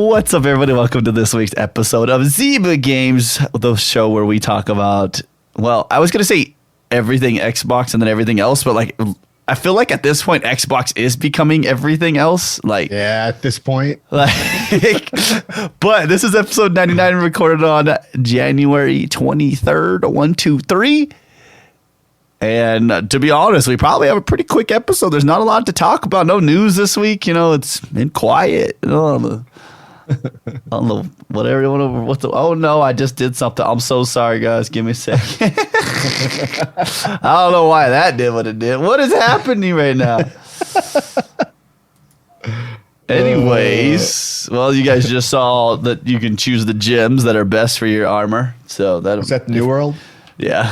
What's up, everybody? Welcome to this week's episode of Zyba Games, the show where we talk about, well, I was going to say everything Xbox and then everything else, but like, I feel like at this point, Xbox is becoming everything else. Like, yeah, at this point. Like, but this is episode 99, recorded on January 23rd, 123. And to be honest, we probably have a pretty quick episode. There's not a lot to talk about. No news this week. You know, it's been quiet. I don't know, whatever you want to. Oh no, I just did something. I'm so sorry, guys. Give me a second. I don't know why that did what it did. What is happening right now? Anyways, well, you guys just saw that you can choose the gems that are best for your armor. So is that the New World? Yeah.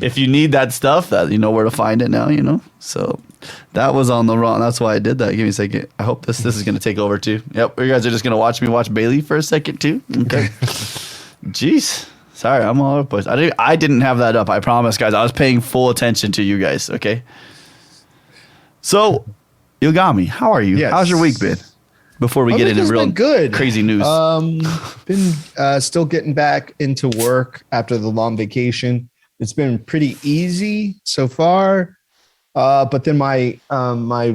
If you need that stuff, that you know where to find it now, you know. So that was on the wrong. That's why I did that. Give me a second. I hope this is going to take over too. Yep. You guys are just going to watch me watch Bailey for a second too. Okay. Jeez. Sorry, I'm all over the place. I didn't have that up. I promise, guys. I was paying full attention to you guys. Okay. So, Yogomi, how are you? Yes. How's your week been? Before we get into real good. Crazy news. Been still getting back into work after the long vacation. It's been pretty easy so far. But then my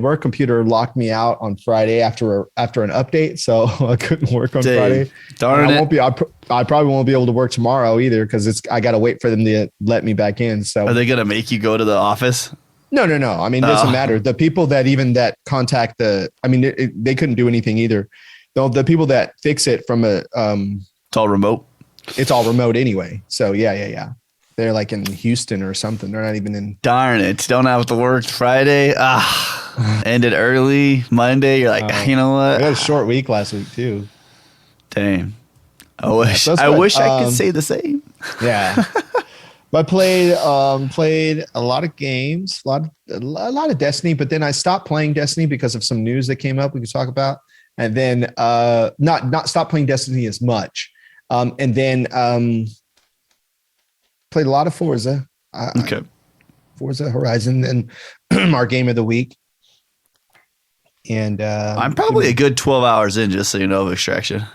work computer locked me out on Friday after an update, so I couldn't work on Friday. Darn it! I probably won't be able to work tomorrow either because I got to wait for them to let me back in. So are they gonna make you go to the office? No. I mean, it doesn't matter. The people that contact they couldn't do anything either. The people that fix it from it's all remote. It's all remote anyway. So yeah. They're like in Houston or something. They're not even in. Darn it. Don't have to work Friday. Ended early. Monday. You're like, you know what? I got a short week last week too. Dang. I wish I could say the same. Yeah. But I played a lot of games, a lot of Destiny, but then I stopped playing Destiny because of some news that came up we could talk about. And then not stop playing Destiny as much. And then played a lot of Forza. Okay. Forza Horizon and our game of the week. And I'm probably a good 12 hours in, just so you know, of Extraction.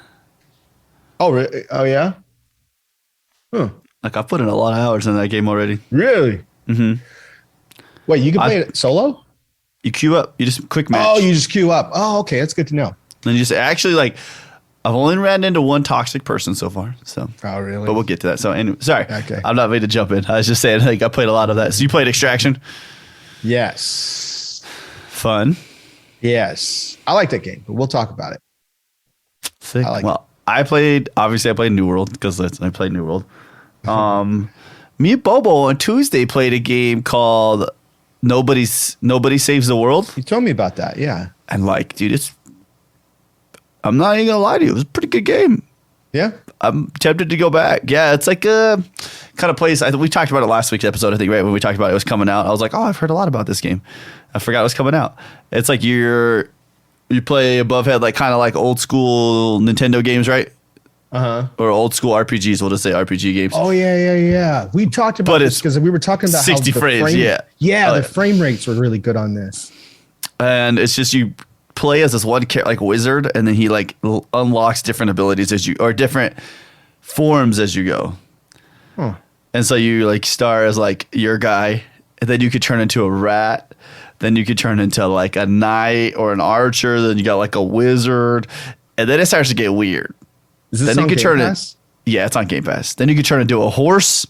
Oh, really? Oh, yeah? Huh. Like, I put in a lot of hours in that game already. Really? Mm-hmm. Wait, you can play it solo? You queue up. You just quick match. Oh, you just queue up. Oh, okay. That's good to know. And you just actually, like, I've only ran into one toxic person so far. So. Oh, really? But we'll get to that. So, anyway, sorry. Okay. I'm not ready to jump in. I was just saying, like, I played a lot of that. So, you played Extraction? Yes. Fun. Yes. I like that game, but we'll talk about it. Sick. I played New World because I played New World. Me and Bobo on Tuesday played a game called Nobody Saves the World. You told me about that, yeah. And like, dude, I'm not even gonna lie to you, it was a pretty good game. Yeah, I'm tempted to go back. Yeah, it's like a kind of place. We talked about it last week's episode, I think, right when we talked about it was coming out. I was like, oh, I've heard a lot about this game. I forgot it was coming out. It's like you play above head, like kind of like old school Nintendo games, right? Or old school RPGs. We'll just say RPG games. Oh yeah. We talked about this because we were talking about 60 how frames. The frame rates were really good on this. And it's just you play as this one like wizard, and then he like unlocks different abilities or different forms as you go. Huh. And so you like start as like your guy, and then you could turn into a rat. Then you could turn into like a knight or an archer. Then you got like a wizard, and then it starts to get weird. Is this on Game Pass? Yeah, it's on Game Pass. Then you can turn into a horse,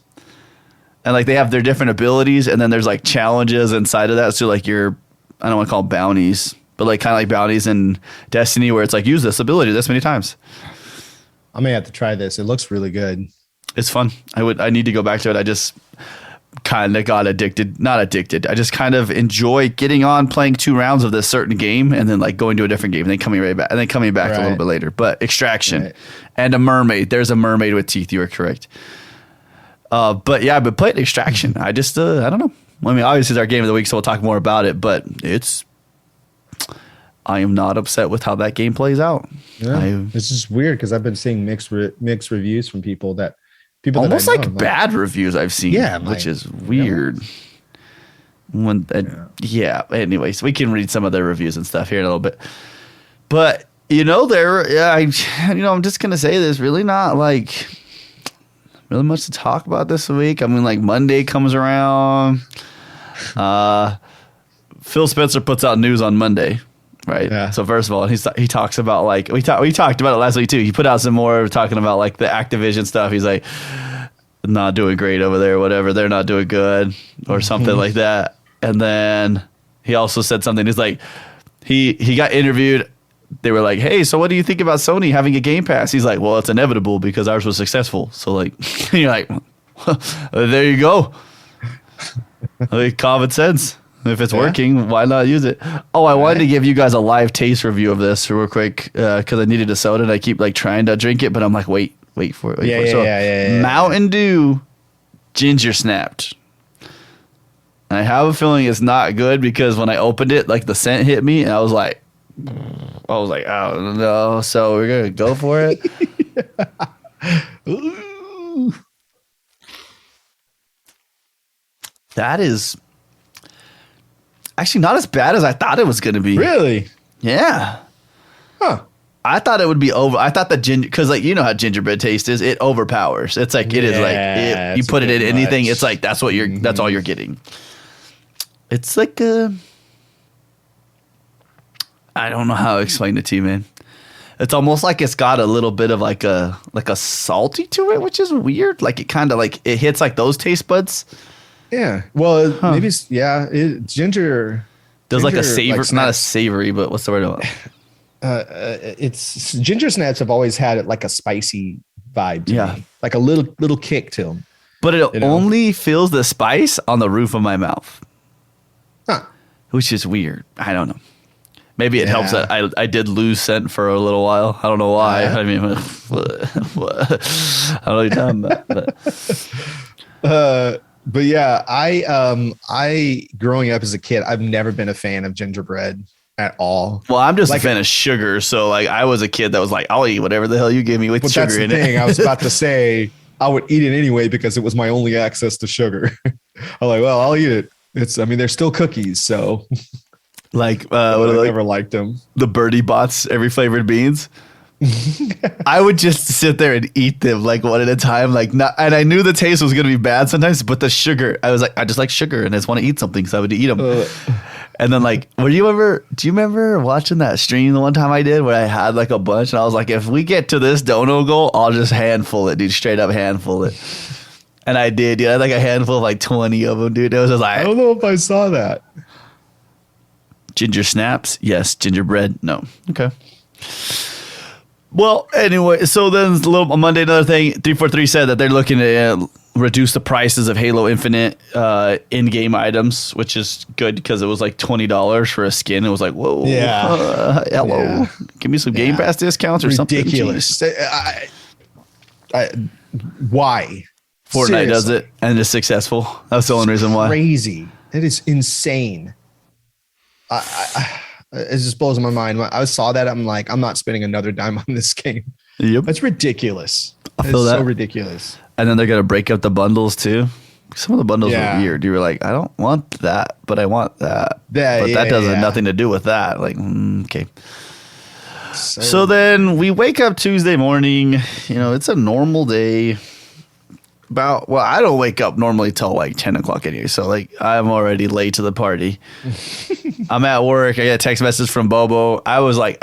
and like they have their different abilities, and then there's like challenges inside of that. So like I don't want to call them bounties, but like kind of like bounties in Destiny, where it's like use this ability this many times. I may have to try this. It looks really good. It's fun. I need to go back to it. I just kind of got not addicted. I just kind of enjoy getting on, playing 2 rounds of this certain game, and then like going to a different game, and then coming right back, and then coming back a little bit later. But Extraction and a mermaid. There's a mermaid with teeth. You are correct. But yeah, I've playing Extraction. I just I don't know. I mean, obviously it's our game of the week, so we'll talk more about it. But I am not upset with how that game plays out. Yeah, it's just weird because I've been seeing mixed reviews from people almost that like bad reviews I've seen. Yeah, which is weird. Anyways, we can read some of their reviews and stuff here in a little bit. But I'm just gonna say there's really not like really much to talk about this week. I mean, like Monday comes around. Phil Spencer puts out news on Monday, right? Yeah. So first of all, he talks about like we talked about it last week too. He put out some more talking about like the Activision stuff. He's like, not doing great over there, whatever. They're not doing good or something like that. And then he also said something. He's like, he got interviewed. They were like, hey, so what do you think about Sony having a Game Pass? He's like, well, it's inevitable because ours was successful. So like, you're like, there you go. Like common sense. If it's working, why not use it? Oh, I wanted to give you guys a live taste review of this real quick because I needed a soda and I keep like trying to drink it, but I'm like, wait for it. Yeah. Mountain Dew ginger snapped. And I have a feeling it's not good because when I opened it, like the scent hit me and I was like, oh no. So we're going to go for it. Ooh. That is actually not as bad as I thought it was going to be. Really? Yeah. Huh. I thought it would be over. I thought the ginger, because like you know how gingerbread taste is. It overpowers. It's like it is like you put it in anything. It's like that's what that's all you're getting. It's like I don't know how to explain it to you, man. It's almost like it's got a little bit of like a salty to it, which is weird. Like it kind of like it hits like those taste buds. Yeah. Well, maybe ginger. There's like a savor, like not a savory, but what's the word? It's ginger snaps have always had like a spicy vibe to me, like a little kick to them. But it only feels the spice on the roof of my mouth, which is weird. I don't know. Maybe it helps that I did lose scent for a little while. I don't know why. I mean, I don't know what you're talking about. But yeah, I growing up as a kid, I've never been a fan of gingerbread at all. Well, I'm just a fan of sugar. So like I was a kid that was like, I'll eat whatever the hell you give me with sugar in it. I was about to say I would eat it anyway because it was my only access to sugar. I'm like, well, I'll eat it. They're still cookies. So like, I never liked them. The Birdie Bots, every flavored beans. I would just sit there and eat them like one at a time, like not. And I knew the taste was gonna be bad sometimes, but the sugar, I was like, I just like sugar, and I just want to eat something, so I would eat them. And then like, do you remember watching that stream the one time I did where I had like a bunch, and I was like, if we get to this dono goal, I'll just handful it, dude, straight up handful it. And I did, dude. I had like a handful of like 20 of them, dude. It was just like, I don't know if I saw that. Ginger snaps, yes. Gingerbread, no. Okay. Well, anyway, so then on Monday, another thing, 343 said that they're looking to reduce the prices of Halo Infinite in-game items, which is good because it was like $20 for a skin. It was like, whoa, hello, give me some Game Pass discounts or ridiculous. something. Ridiculous. Why? Fortnite Seriously. Does it, and it's successful. That's the only reason why. Crazy. It is insane. It just blows my mind. When I saw that, I'm like, I'm not spending another dime on this game. Yep. That's ridiculous. I feel that. So ridiculous. And then they're going to break up the bundles too. Some of the bundles are weird. You were like, I don't want that, but I want that. But that doesn't nothing to do with that. Like, okay. So then we wake up Tuesday morning. You know, it's a normal day. I don't wake up normally till like 10 o'clock anyway. So like I'm already late to the party. I'm at work. I got a text message from Bobo. I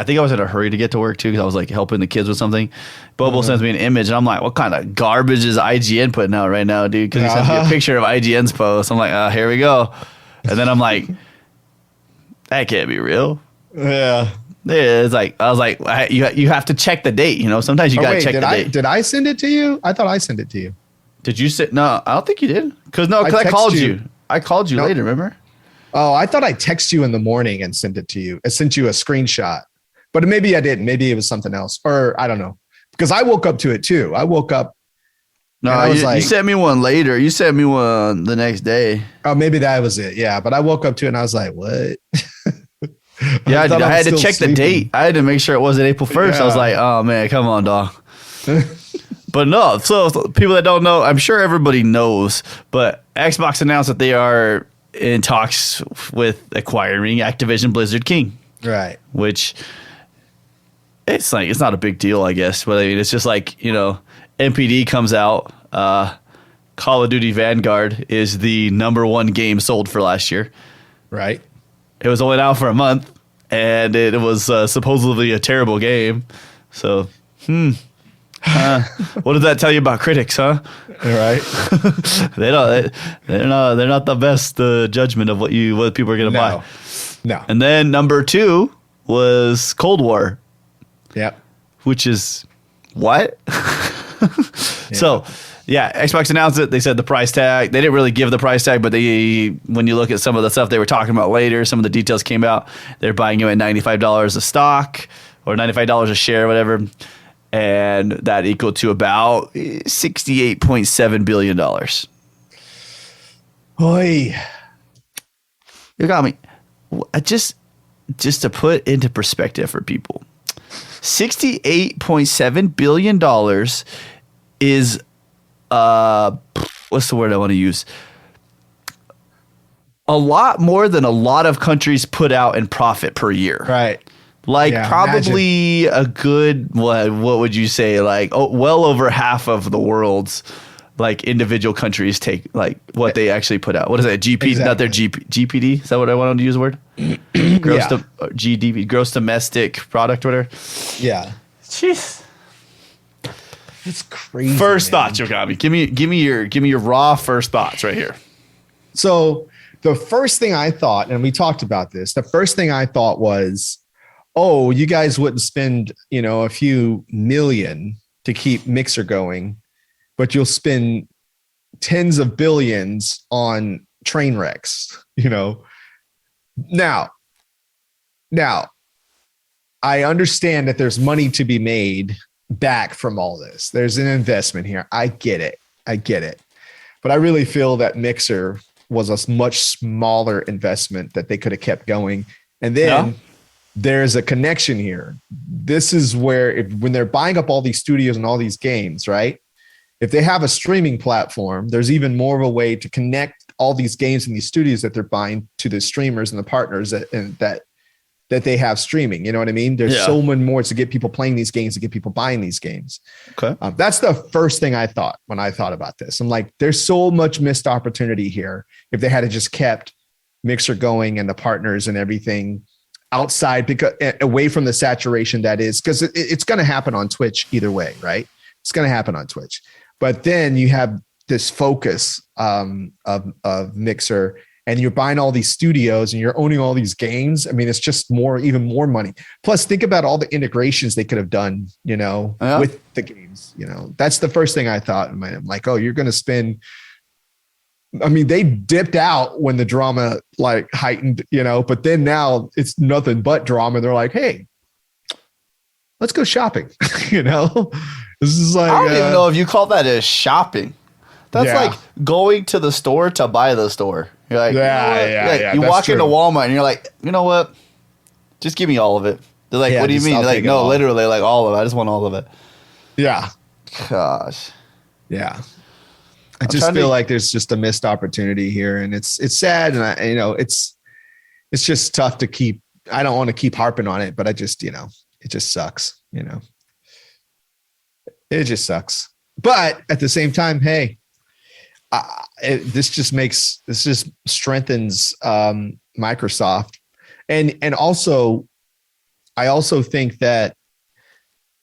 think I was in a hurry to get to work too because I was like helping the kids with something. Bobo sends me an image and I'm like, what kind of garbage is IGN putting out right now, dude? Because he sent me a picture of IGN's post. I'm like, here we go. And then I'm like, that can't be real. Yeah. It's like, I was like, you have to check the date. You know, sometimes you got to check the date. Did I send it to you? I thought I sent it to you. Did you say no? I don't think you did. Because I called you. I called you later. Remember? Oh, I thought I texted you in the morning and sent it to you. I sent you a screenshot, but maybe I didn't. Maybe it was something else, or I don't know. Because I woke up to it too. I woke up. No, you sent me one later. You sent me one the next day. Oh, maybe that was it. Yeah, but I woke up to it and I was like, what? Yeah, I had to check the date. I had to make sure it wasn't April 1st. Yeah. I was like, oh man, come on, dog. But no, so people that don't know, I'm sure everybody knows, but Xbox announced that they are in talks with acquiring Activision Blizzard King. Right. Which It's like it's not a big deal, I guess. But I mean, it's just like, you know, NPD comes out. Call of Duty Vanguard is the #1 game sold for last year. Right. It was only out for a month, and it was supposedly a terrible game. So, what does that tell you about critics, huh? Right. They're not the best judgment of what people are gonna buy. No. And then #2 was Cold War. Yep. Which is what? So, yeah, Xbox announced it. They said the price tag. They didn't really give the price tag, but when you look at some of the stuff they were talking about later, some of the details came out. They're buying you at $95 a stock or $95 a share, whatever. And that equaled to about $68.7 billion. Oy. You got me. Just to put into perspective for people, $68.7 billion is what's the word I want to use? A lot more than a lot of countries put out in profit per year. Right. Like probably imagine. a good what would you say? Like well over half of the world's like individual countries take like what they actually put out. What is that? GP? Exactly. Not their GPD? Is that what I wanted to use the word? GDP, gross domestic product, whatever. Yeah. Jeez. It's crazy. First thoughts, Yogomi. Give me your raw first thoughts right here. So the first thing I thought, and we talked about this, the first thing I thought was, oh, you guys wouldn't spend, a few million to keep Mixer going, but you'll spend tens of billions on train wrecks, Now, I understand that there's money to be made back from all this. There's an investment here. I get it. But I really feel that Mixer was a much smaller investment that they could have kept going. And then there's a connection here. This is where when they're buying up all these studios and all these games, right? If they have a streaming platform, there's even more of a way to connect all these games and these studios that they're buying to the streamers and the partners that they have streaming. You know what I mean? There's so many more to get people playing these games, to get people buying these games. Okay. That's the first thing I thought when I thought about this. I'm like, there's so much missed opportunity here if they had just kept Mixer going and the partners and everything outside, because away from the saturation that is, because it's going to happen on Twitch either way, right? It's going to happen on Twitch. But then you have this focus of Mixer, and you're buying all these studios and you're owning all these games. I mean, it's just even more money. Plus, think about all the integrations they could have done, with the games. That's the first thing I thought. I'm like, oh, you're going to spend. I mean, they dipped out when the drama like heightened, but then now it's nothing but drama. They're like, hey, let's go shopping. This is like, I don't even know if you call that as shopping. That's like going to the store to buy the store. You're like, you walk into Walmart and you're like, you know what? Just give me all of it. They're like, what do you mean? They're like, no, literally, like all of it. I just want all of it. Yeah. Gosh. Yeah. I just feel like there's just a missed opportunity here, and it's sad, and it's just tough to keep. I don't want to keep harping on it, but I just it just sucks. It just sucks. But at the same time, hey, this just strengthens Microsoft, and also I also think that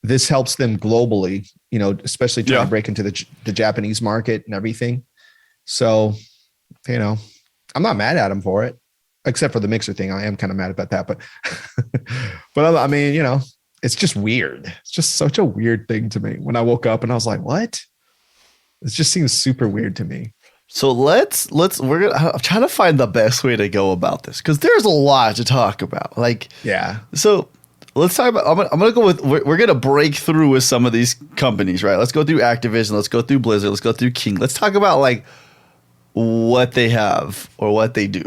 this helps them globally, especially trying to break into the Japanese market and everything. So, I'm not mad at them for it, except for the Mixer thing. I am kind of mad about that, but I mean, it's just weird. It's just such a weird thing to me. When I woke up and I was like, what? It just seems super weird to me. So I'm trying to find the best way to go about this, because there's a lot to talk about. So let's talk about. I'm gonna go with. We're gonna break through with some of these companies, right? Let's go through Activision. Let's go through Blizzard. Let's go through King. Let's talk about like what they have or what they do.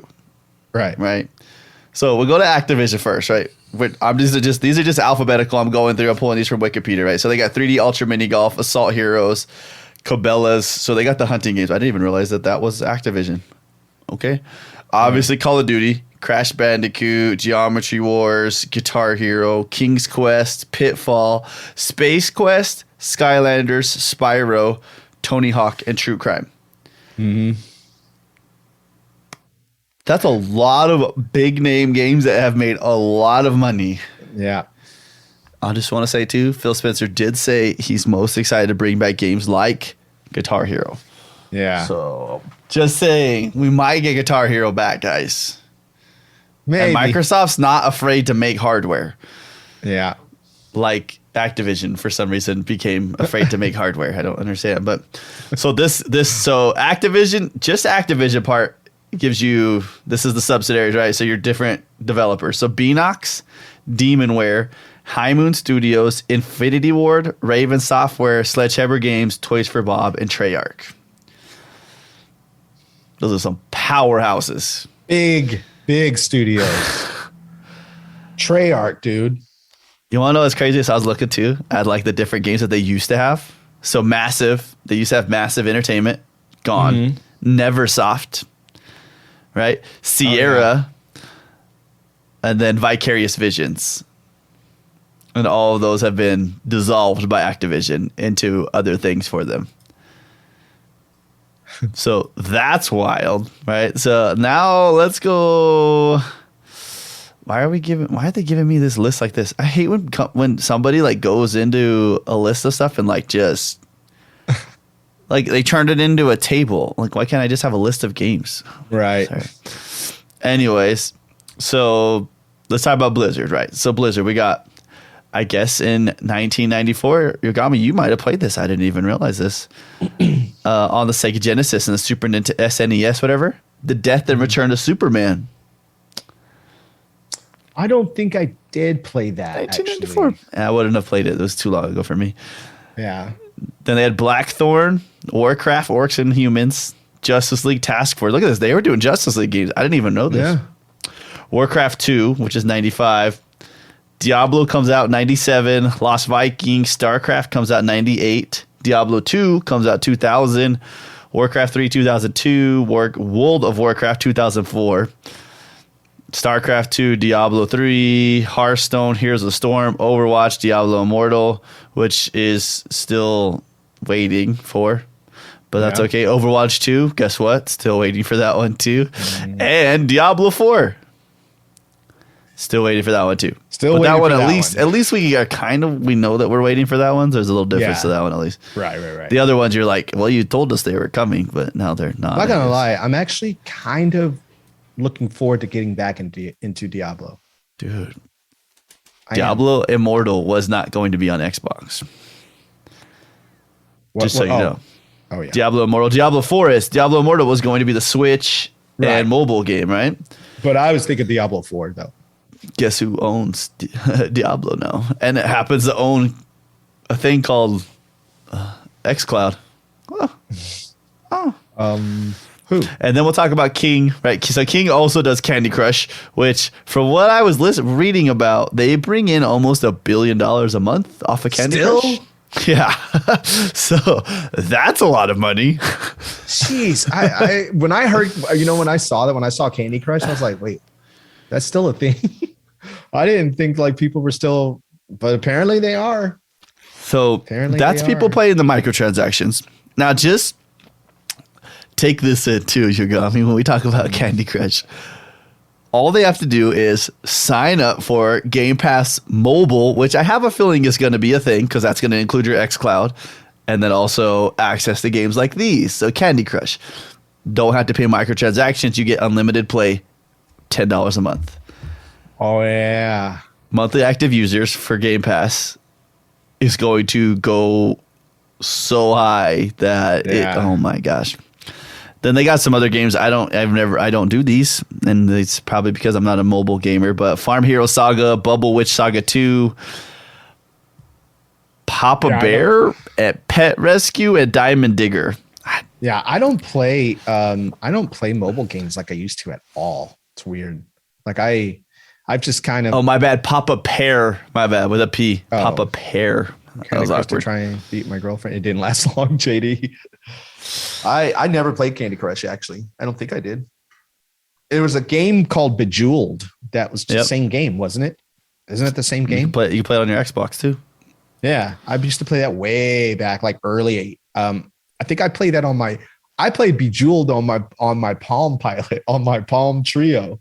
Right. So we'll go to Activision first, right? These are just alphabetical. I'm going through. I'm pulling these from Wikipedia, right? So they got 3D Ultra Mini Golf, Assault Heroes, Cabela's. So they got the hunting games. I didn't even realize that was Activision. Okay. Obviously, Call of Duty, Crash Bandicoot, Geometry Wars, Guitar Hero, King's Quest, Pitfall, Space Quest, Skylanders, Spyro, Tony Hawk, and True Crime. Mm-hmm. That's a lot of big name games that have made a lot of money. Yeah. I just want to say, too, Phil Spencer did say he's most excited to bring back games like Guitar Hero. Yeah. So, just saying, we might get Guitar Hero back, guys. Maybe. And Microsoft's not afraid to make hardware. Yeah. Like Activision, for some reason, became afraid to make hardware. I don't understand. But so so Activision, just Activision part gives you, this is the subsidiaries, right? So you're different developers. So Beanox, Demonware, High Moon Studios, Infinity Ward, Raven Software, Sledgehammer Games, Toys for Bob, and Treyarch. Those are some powerhouses. Big studios. Treyarch, dude. You want to know what's crazy? So I was looking too at like the different games that they used to have. So Massive, they used to have Massive Entertainment, gone. Mm-hmm. Neversoft, right? Sierra, and then Vicarious Visions. And all of those have been dissolved by Activision into other things for them. So that's wild, right? So now let's go. Why are they giving me this list like this? I hate when somebody like goes into a list of stuff and like just like they turned it into a table. Like, why can't I just have a list of games? Right. Sorry. Anyways, so let's talk about Blizzard, right? So Blizzard, we got, I guess in 1994, Yogomi, you might have played this. I didn't even realize this. On the Sega Genesis and the Super Nintendo SNES, whatever. The Death and Return of Superman. I don't think I did play that. 1994. Actually. I wouldn't have played it. It was too long ago for me. Yeah. Then they had Blackthorn, Warcraft, Orcs and Humans, Justice League Task Force. Look at this. They were doing Justice League games. I didn't even know this. Yeah. Warcraft 2, which is 95. Diablo comes out 97. Lost Vikings. StarCraft comes out 98. Diablo 2 comes out 2000. Warcraft 3 2002. World of Warcraft 2004. StarCraft 2, Diablo 3, Hearthstone, Heroes of the Storm, Overwatch, Diablo Immortal, which is still waiting for, but that's okay. Overwatch 2, guess what? Still waiting for that one too. And Diablo 4. Still waiting for that one too. Still but waiting that one for at that least one. At least we are we know that we're waiting for that one. There's a little difference to that one at least. Right. The other ones you're like, well, you told us they were coming, but now they're not. I'm not gonna lie, I'm actually kind of looking forward to getting back into Diablo. Dude. Diablo Immortal was not going to be on Xbox. Just so you know. Oh, yeah. Diablo Immortal. Diablo Forest. Diablo Immortal was going to be the Switch and mobile game, right? But I was thinking Diablo 4, though. Guess who owns Diablo now? And it happens to own a thing called xCloud. Who? And then we'll talk about King, right? So King also does Candy Crush, which from what I was reading about, they bring in almost $1 billion a month off of Candy Crush. Yeah. So that's a lot of money. Jeez. I when I heard, when I saw Candy Crush, I was like, wait, that's still a thing. I didn't think like people were still, but apparently they are. So that's people playing the microtransactions. Now just take this in too, Yogomi, when we talk about Candy Crush. All they have to do is sign up for Game Pass Mobile, which I have a feeling is going to be a thing because that's going to include your xCloud, and then also access to games like these. So Candy Crush. Don't have to pay microtransactions. You get unlimited play, $10 a month. Oh, yeah. Monthly active users for Game Pass is going to go so high that oh my gosh. Then they got some other games. I don't do these, and it's probably because I'm not a mobile gamer, but Farm Hero Saga, Bubble Witch Saga 2, Papa Bear at Pet Rescue, and Diamond Digger. Yeah, I don't play mobile games like I used to at all. It's weird. Like I've just kind of. Oh, my bad. Papa Pear. My bad. With a P. Oh. Papa Pear. That was awkward. To try and beat my girlfriend. It didn't last long, JD. I never played Candy Crush, actually. I don't think I did. There was a game called Bejeweled that was the same game, wasn't it? Isn't it the same game? You play it on your Xbox too. Yeah, I used to play that way back, like early. I think I played that I played Bejeweled on my Palm Pilot, on my Palm Trio.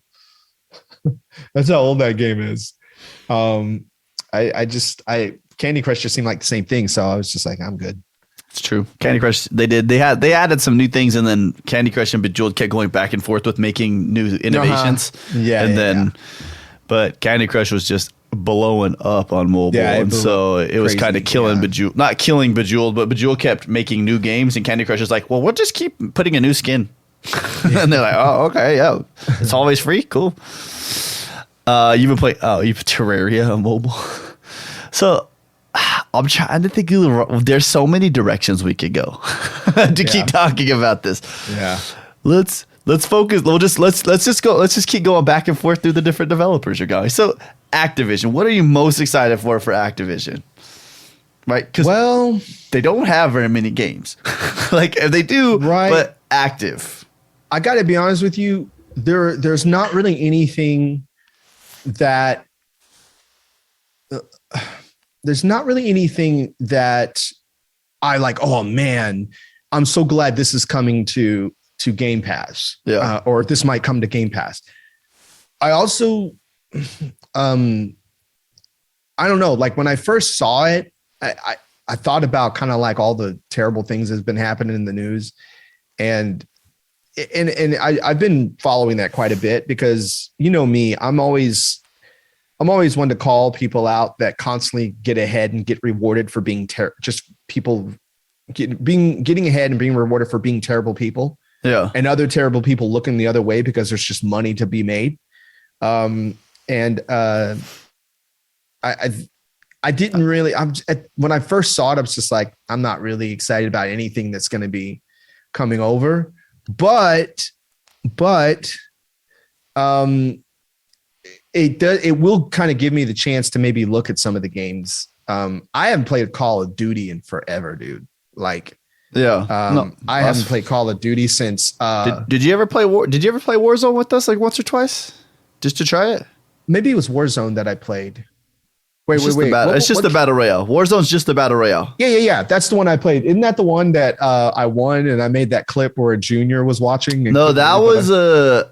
That's how old that game is. Candy Crush just seemed like the same thing, so I was just like, I'm good. It's true. Candy Crush, they added some new things, and then Candy Crush and Bejeweled kept going back and forth with making new innovations. But Candy Crush was just blowing up on mobile, and so it was kind of killing Bejeweled. Not killing Bejeweled, but Bejeweled kept making new games, and Candy Crush is like, well, we'll just keep putting a new skin. And they're like, oh, okay, yeah, it's always free, cool. You've been playing you've Terraria on mobile. So I'm trying to think there's so many directions we could go to keep talking about this. Yeah. Let's focus. Let's just keep going back and forth through the different developers you're going. So Activision, what are you most excited for Activision? Right? Because they don't have very many games. Like they do, but active. I got to be honest with you. There's not really anything that I like. Oh man, I'm so glad this is coming to Game Pass, or this might come to Game Pass. I also, I don't know. Like when I first saw it, I thought about kind of like all the terrible things that's been happening in the news, and I've been following that quite a bit because you know me, I'm always one to call people out that constantly get ahead and get rewarded for being just people getting ahead and being rewarded for being terrible people. Yeah. And other terrible people looking the other way because there's just money to be made. I didn't really, when I first saw it, I was just like, I'm not really excited about anything that's going to be coming over, but it will kind of give me the chance to maybe look at some of the games. I haven't played Call of Duty in forever, dude. Like, I haven't played Call of Duty since. Did you ever play Warzone with us like once or twice, just to try it? Maybe it was Warzone that I played. Wait. It's just the battle royale. Warzone's just the battle royale. Yeah. That's the one I played. Isn't that the one that I won and I made that clip where a junior was watching? No, that was a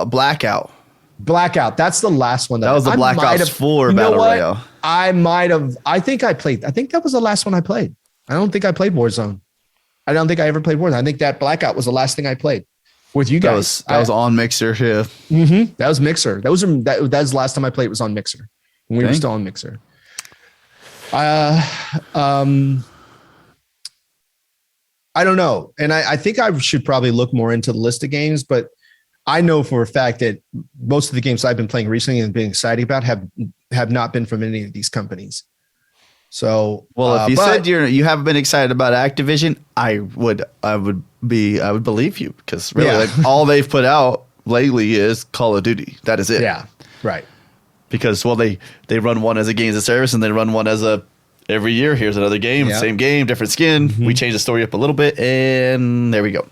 Blackout. Blackout. That's the last one. That was the Black Ops 4 battle royale. I think that was the last one I played. I don't think I played Warzone. I don't think I ever played Warzone. I think that Blackout was the last thing I played with you guys. That was on Mixer. Yeah. Mm-hmm. That was Mixer. That was the last time I played. It was on Mixer. When we were still on Mixer. I don't know. And I think I should probably look more into the list of games, but I know for a fact that most of the games I've been playing recently and been excited about have not been from any of these companies. So, if you said you haven't been excited about Activision, I would believe you, because really like, all they've put out lately is Call of Duty. That is it. Yeah. Right. Because they run one as a games of service and they run one as every year. Here's another game, same game, different skin. Mm-hmm. We change the story up a little bit, and there we go.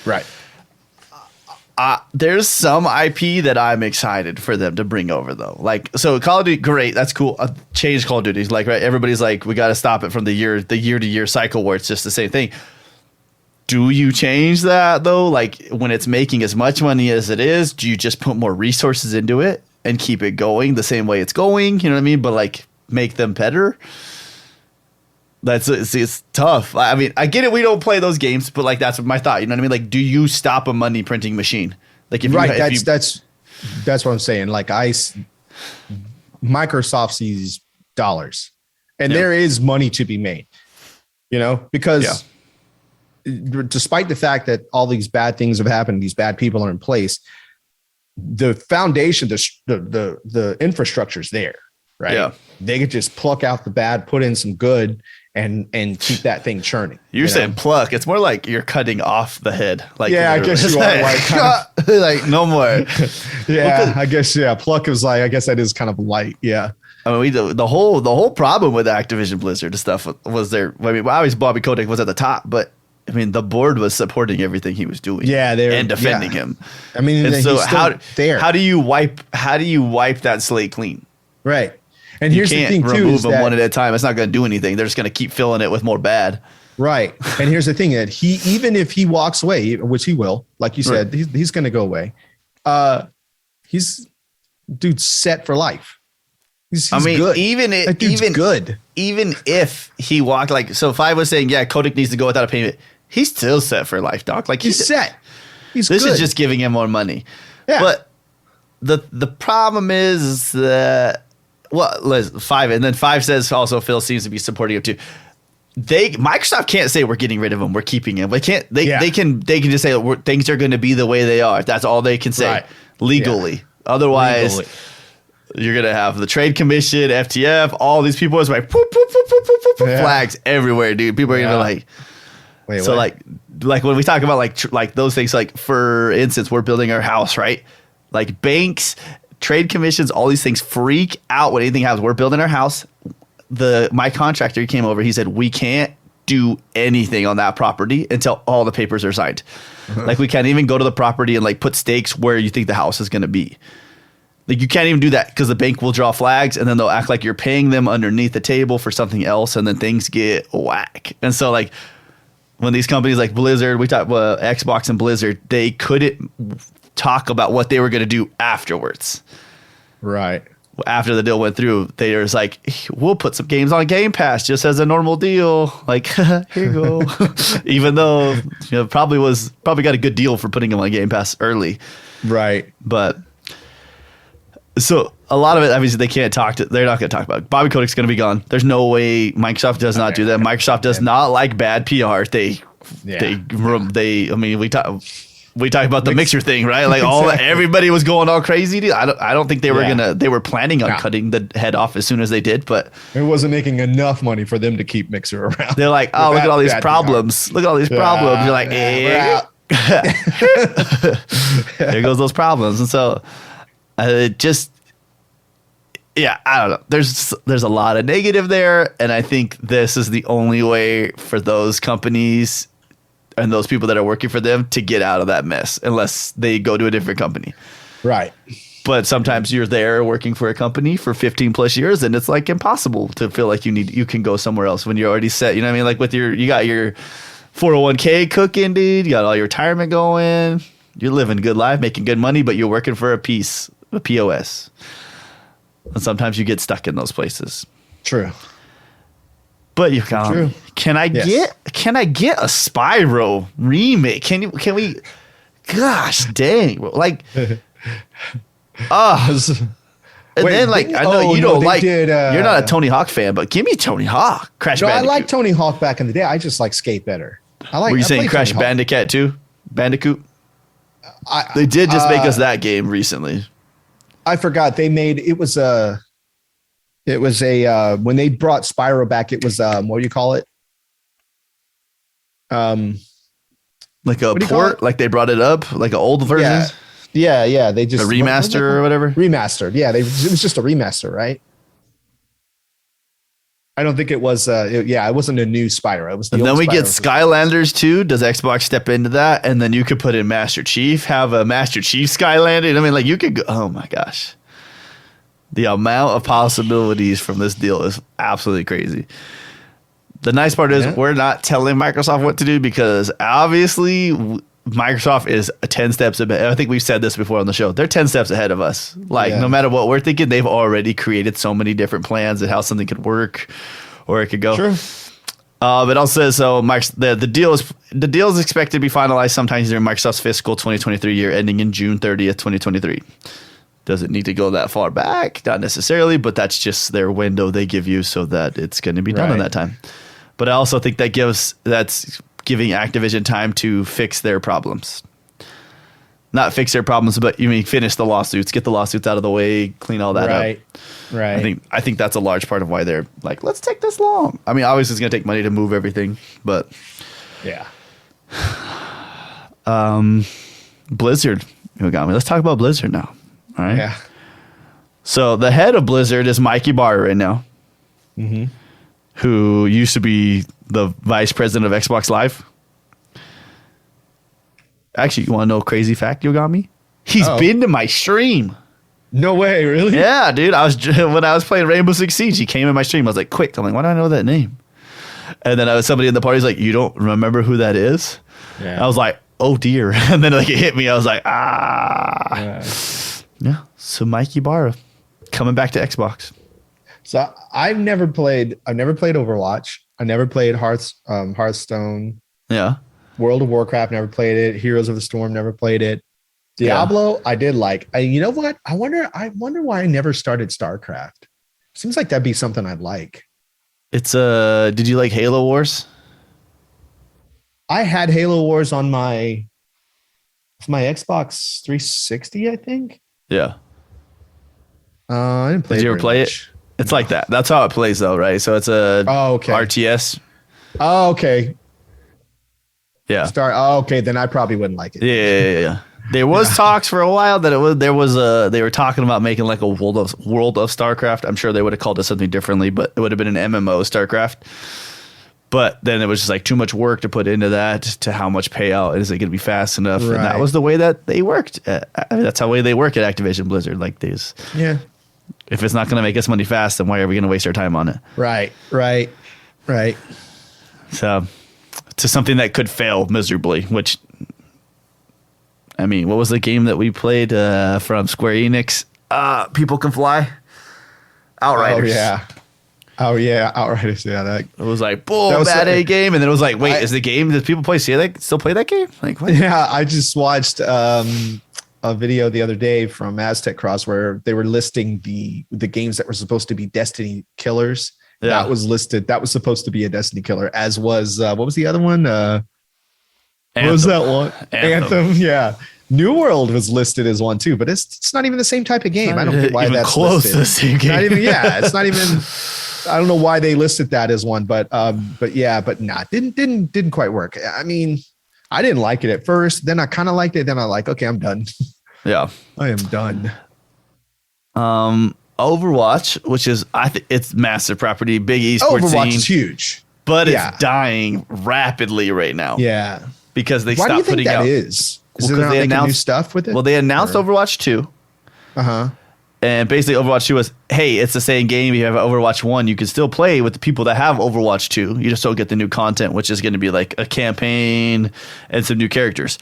Right. There's some IP that I'm excited for them to bring over though. Like, so Call of Duty, great, that's cool. Change Call of Duty. Like, right, everybody's like, we got to stop it from the year to year cycle where it's just the same thing. Do you change that though? Like, when it's making as much money as it is, do you just put more resources into it and keep it going the same way it's going? You know what I mean? But like, make them better. It's tough. I mean, I get it. We don't play those games, but like, that's my thought. You know what I mean? Like, do you stop a money printing machine? Like, if that's what I'm saying. Like, Microsoft sees dollars, and there is money to be made. You know, because despite the fact that all these bad things have happened, these bad people are in place, the foundation, the infrastructure is there, right? Yeah. They could just pluck out the bad, put in some good, and keep that thing churning. You're saying pluck. It's more like you're cutting off the head. Like, I guess you are. Like no more. I guess, pluck is like, I guess that is kind of light. Yeah. I mean, the whole problem with Activision Blizzard and stuff was there. I mean, obviously Bobby Kotick was at the top, but I mean, the board was supporting everything he was doing. Yeah, and defending him. I mean, and so how do you wipe that slate clean? Right. And here's the thing too: remove them one at a time. It's not going to do anything. They're just going to keep filling it with more bad. Right. And here's the thing: that even if he walks away, which he will, like you said, he's going to go away. He's dude's set for life. He's good. Even if he walked, like, so Five was saying, yeah, Kotick needs to go without a payment. He's still set for life, Doc. Like he's set. This is just giving him more money. Yeah. But the problem is that Five, and then Five says also Phil seems to be supporting him too. Microsoft can't say we're getting rid of him, we're keeping him. They can't. They can just say things are going to be the way they are. That's all they can say legally. Yeah. Otherwise. You're going to have the Trade Commission, FTF, all these people. It's like flags everywhere, dude. People are going to be like, so what? like when we talk about like those things, like for instance, we're building our house, right? Like banks, trade commissions, all these things freak out when anything happens. We're building our house. My contractor came over. He said, we can't do anything on that property until all the papers are signed. Like we can't even go to the property and like put stakes where you think the house is going to be. Like you can't even do that because the bank will draw flags and then they'll act like you're paying them underneath the table for something else, and then things get whack. And so like when these companies like Blizzard, we talk about Xbox and Blizzard, they couldn't talk about what they were going to do afterwards. Right. After the deal went through, they were like, we'll put some games on Game Pass just as a normal deal. Like, here you go. Even though probably got a good deal for putting them on Game Pass early. Right. But so a lot of it, obviously, they're not going to talk about it. Bobby Kotick's going to be gone. There's no way. Microsoft does not do that. Microsoft does not like bad PR. We talked about the mixer thing, right? Like everybody was going all crazy. Dude. I don't think they were they were planning on cutting the head off as soon as they did, but it wasn't making enough money for them to keep Mixer around. They're like, oh, look at all these problems. PR. Look at all these problems. You're like, there goes those problems. And so I don't know. There's a lot of negative there, and I think this is the only way for those companies and those people that are working for them to get out of that mess, unless they go to a different company. Right. But sometimes you're there working for a company for 15 plus years, and it's like impossible to feel like you can go somewhere else when you're already set. You know what I mean? Like you got your 401k cooking, dude. You got all your retirement going. You're living a good life, making good money, but you're working for a POS. And sometimes you get stuck in those places. True. But you can I get a Spyro remake? Can we? Gosh dang! Like, and then like I know you're not a Tony Hawk fan, but give me Tony Hawk. Crash Bandicoot. I like Tony Hawk back in the day. I just like Skate better. Were you saying Crash Bandicoot too? Bandicoot. They did just make us that game recently. I forgot they made it was a when they brought Spyro back, it was what do you call it? Like a port, like they brought it up, like an old version. Yeah. They just a remaster or whatever. Remastered. Yeah, it was just a remaster, right? I don't think it was. It wasn't a new Spyro. It was. And then we get Skylanders too. Does Xbox step into that? And then you could put in Master Chief. Have a Master Chief Skylander. I mean, like you could go. Oh my gosh, the amount of possibilities from this deal is absolutely crazy. The nice part is we're not telling Microsoft what to do because obviously Microsoft is 10 steps ahead. I think we've said this before on the show. They're 10 steps ahead of us. Like no matter what we're thinking, they've already created so many different plans and how something could work or it could go. Sure. It also says so. The deal is expected to be finalized sometime during Microsoft's fiscal 2023 year, ending in June 30th, 2023. Does it need to go that far back? Not necessarily, but that's just their window they give you so that it's going to be done in that time. But I also think that's giving Activision time to fix their problems. Not fix their problems, but you mean finish the lawsuits, get the lawsuits out of the way, clean all that up. Right. I think that's a large part of why they're like, let's take this long. I mean, obviously it's going to take money to move everything, but yeah. Blizzard, Yogomi. Let's talk about Blizzard now. All right. Yeah. So the head of Blizzard is Mikey Barr right now. Mm-hmm. Who used to be the vice president of Xbox Live. Actually, you want to know a crazy fact, Yogomi? He's been to my stream. No way, really? Yeah, dude. When I was playing Rainbow Six Siege, he came in my stream. I was like, quick. I'm like, why do I know that name? And then somebody in the party's like, you don't remember who that is? Yeah. I was like, oh dear. And then like it hit me. I was like, yeah. So Mikey Barra coming back to Xbox. So I've never played Overwatch. I never played Hearthstone. Yeah. World of Warcraft, never played it. Heroes of the Storm, never played it. Diablo, I did like. You know what? I wonder why I never started StarCraft. Seems like that'd be something I'd like. It's did you like Halo Wars? I had Halo Wars on my Xbox 360, I think. Yeah. I didn't play. Did you ever play it? It's like that. That's how it plays, though, right? So it's a RTS. Oh, okay. Yeah. Okay, then I probably wouldn't like it. Yeah. There was talks for a while that they were talking about making like a World of StarCraft. I'm sure they would have called it something differently, but it would have been an MMO StarCraft. But then it was just like too much work to put into that, to how much payout. Is it going to be fast enough? Right. And that was the way that they worked. That's how way they work at Activision Blizzard. Like these. Yeah. If it's not going to make us money fast, then why are we going to waste our time on it? Right. So to something that could fail miserably, which, I mean, what was the game that we played from Square Enix? People Can Fly? Outriders. Outriders. Yeah, that it was like, boom, bad A game. And then it was like, wait, is the game, does people still play that game? Like, what? Yeah, I just watched a video the other day from Aztec Cross where they were listing the games that were supposed to be Destiny killers. Yeah. That was listed. That was supposed to be a Destiny killer, as was what was the other one? What was that one? Anthem. Yeah. New World was listed as one too, but it's not even the same type of game. I don't know why that's close listed. To the same game. Not even, it's not even. I don't know why they listed that as one, but didn't quite work. I mean, I didn't like it at first. Then I kind of liked it. Then I like, okay, I'm done. Yeah, I am done. Overwatch, which is it's massive property, big esports Overwatch scene. Is huge, but it's dying rapidly right now. Yeah, because they stopped putting out. Why do you think that is? Is it not making new stuff with it? Well, they announced Overwatch 2. And basically Overwatch 2 was, hey, it's the same game. You have Overwatch 1. You can still play with the people that have Overwatch 2. You just don't get the new content, which is going to be like a campaign and some new characters.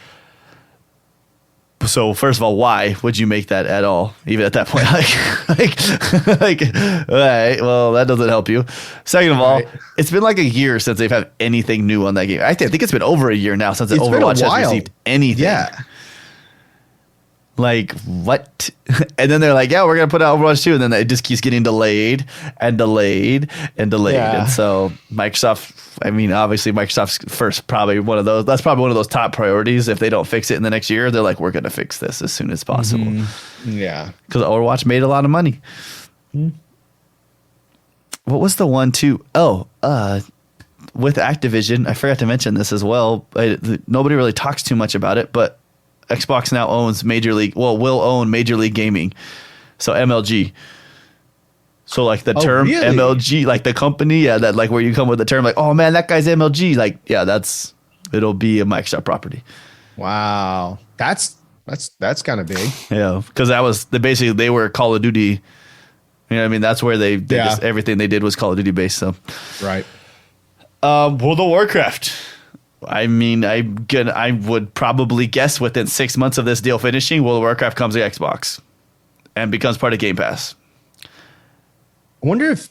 So first of all, why would you make that at all? Even at that point, like, all right, well, that doesn't help you. Second of all, it's been like a year since they've had anything new on that game. I think it's been over a year now since Overwatch has received anything. Yeah. Like, what? And then they're like, yeah, we're going to put out Overwatch 2. And then it just keeps getting delayed and delayed and delayed. Yeah. And so Microsoft, I mean, obviously Microsoft's first, probably one of those top priorities. If they don't fix it in the next year, they're like, we're going to fix this as soon as possible. Mm-hmm. Yeah. Because Overwatch made a lot of money. Mm-hmm. What was the one too? With Activision, I forgot to mention this as well. Nobody really talks too much about it, but Xbox now will own Major League Gaming. So MLG. So like the term really? MLG, like the company, that like where you come with the term like, oh man, that guy's MLG. Like, yeah, it'll be a Microsoft property. Wow. That's kind of big. Yeah. Cause they were Call of Duty. You know what I mean? That's where they did everything they did was Call of Duty based. So, right. World of Warcraft. I mean, I would probably guess within 6 months of this deal finishing, World of Warcraft comes to Xbox and becomes part of Game Pass. I wonder if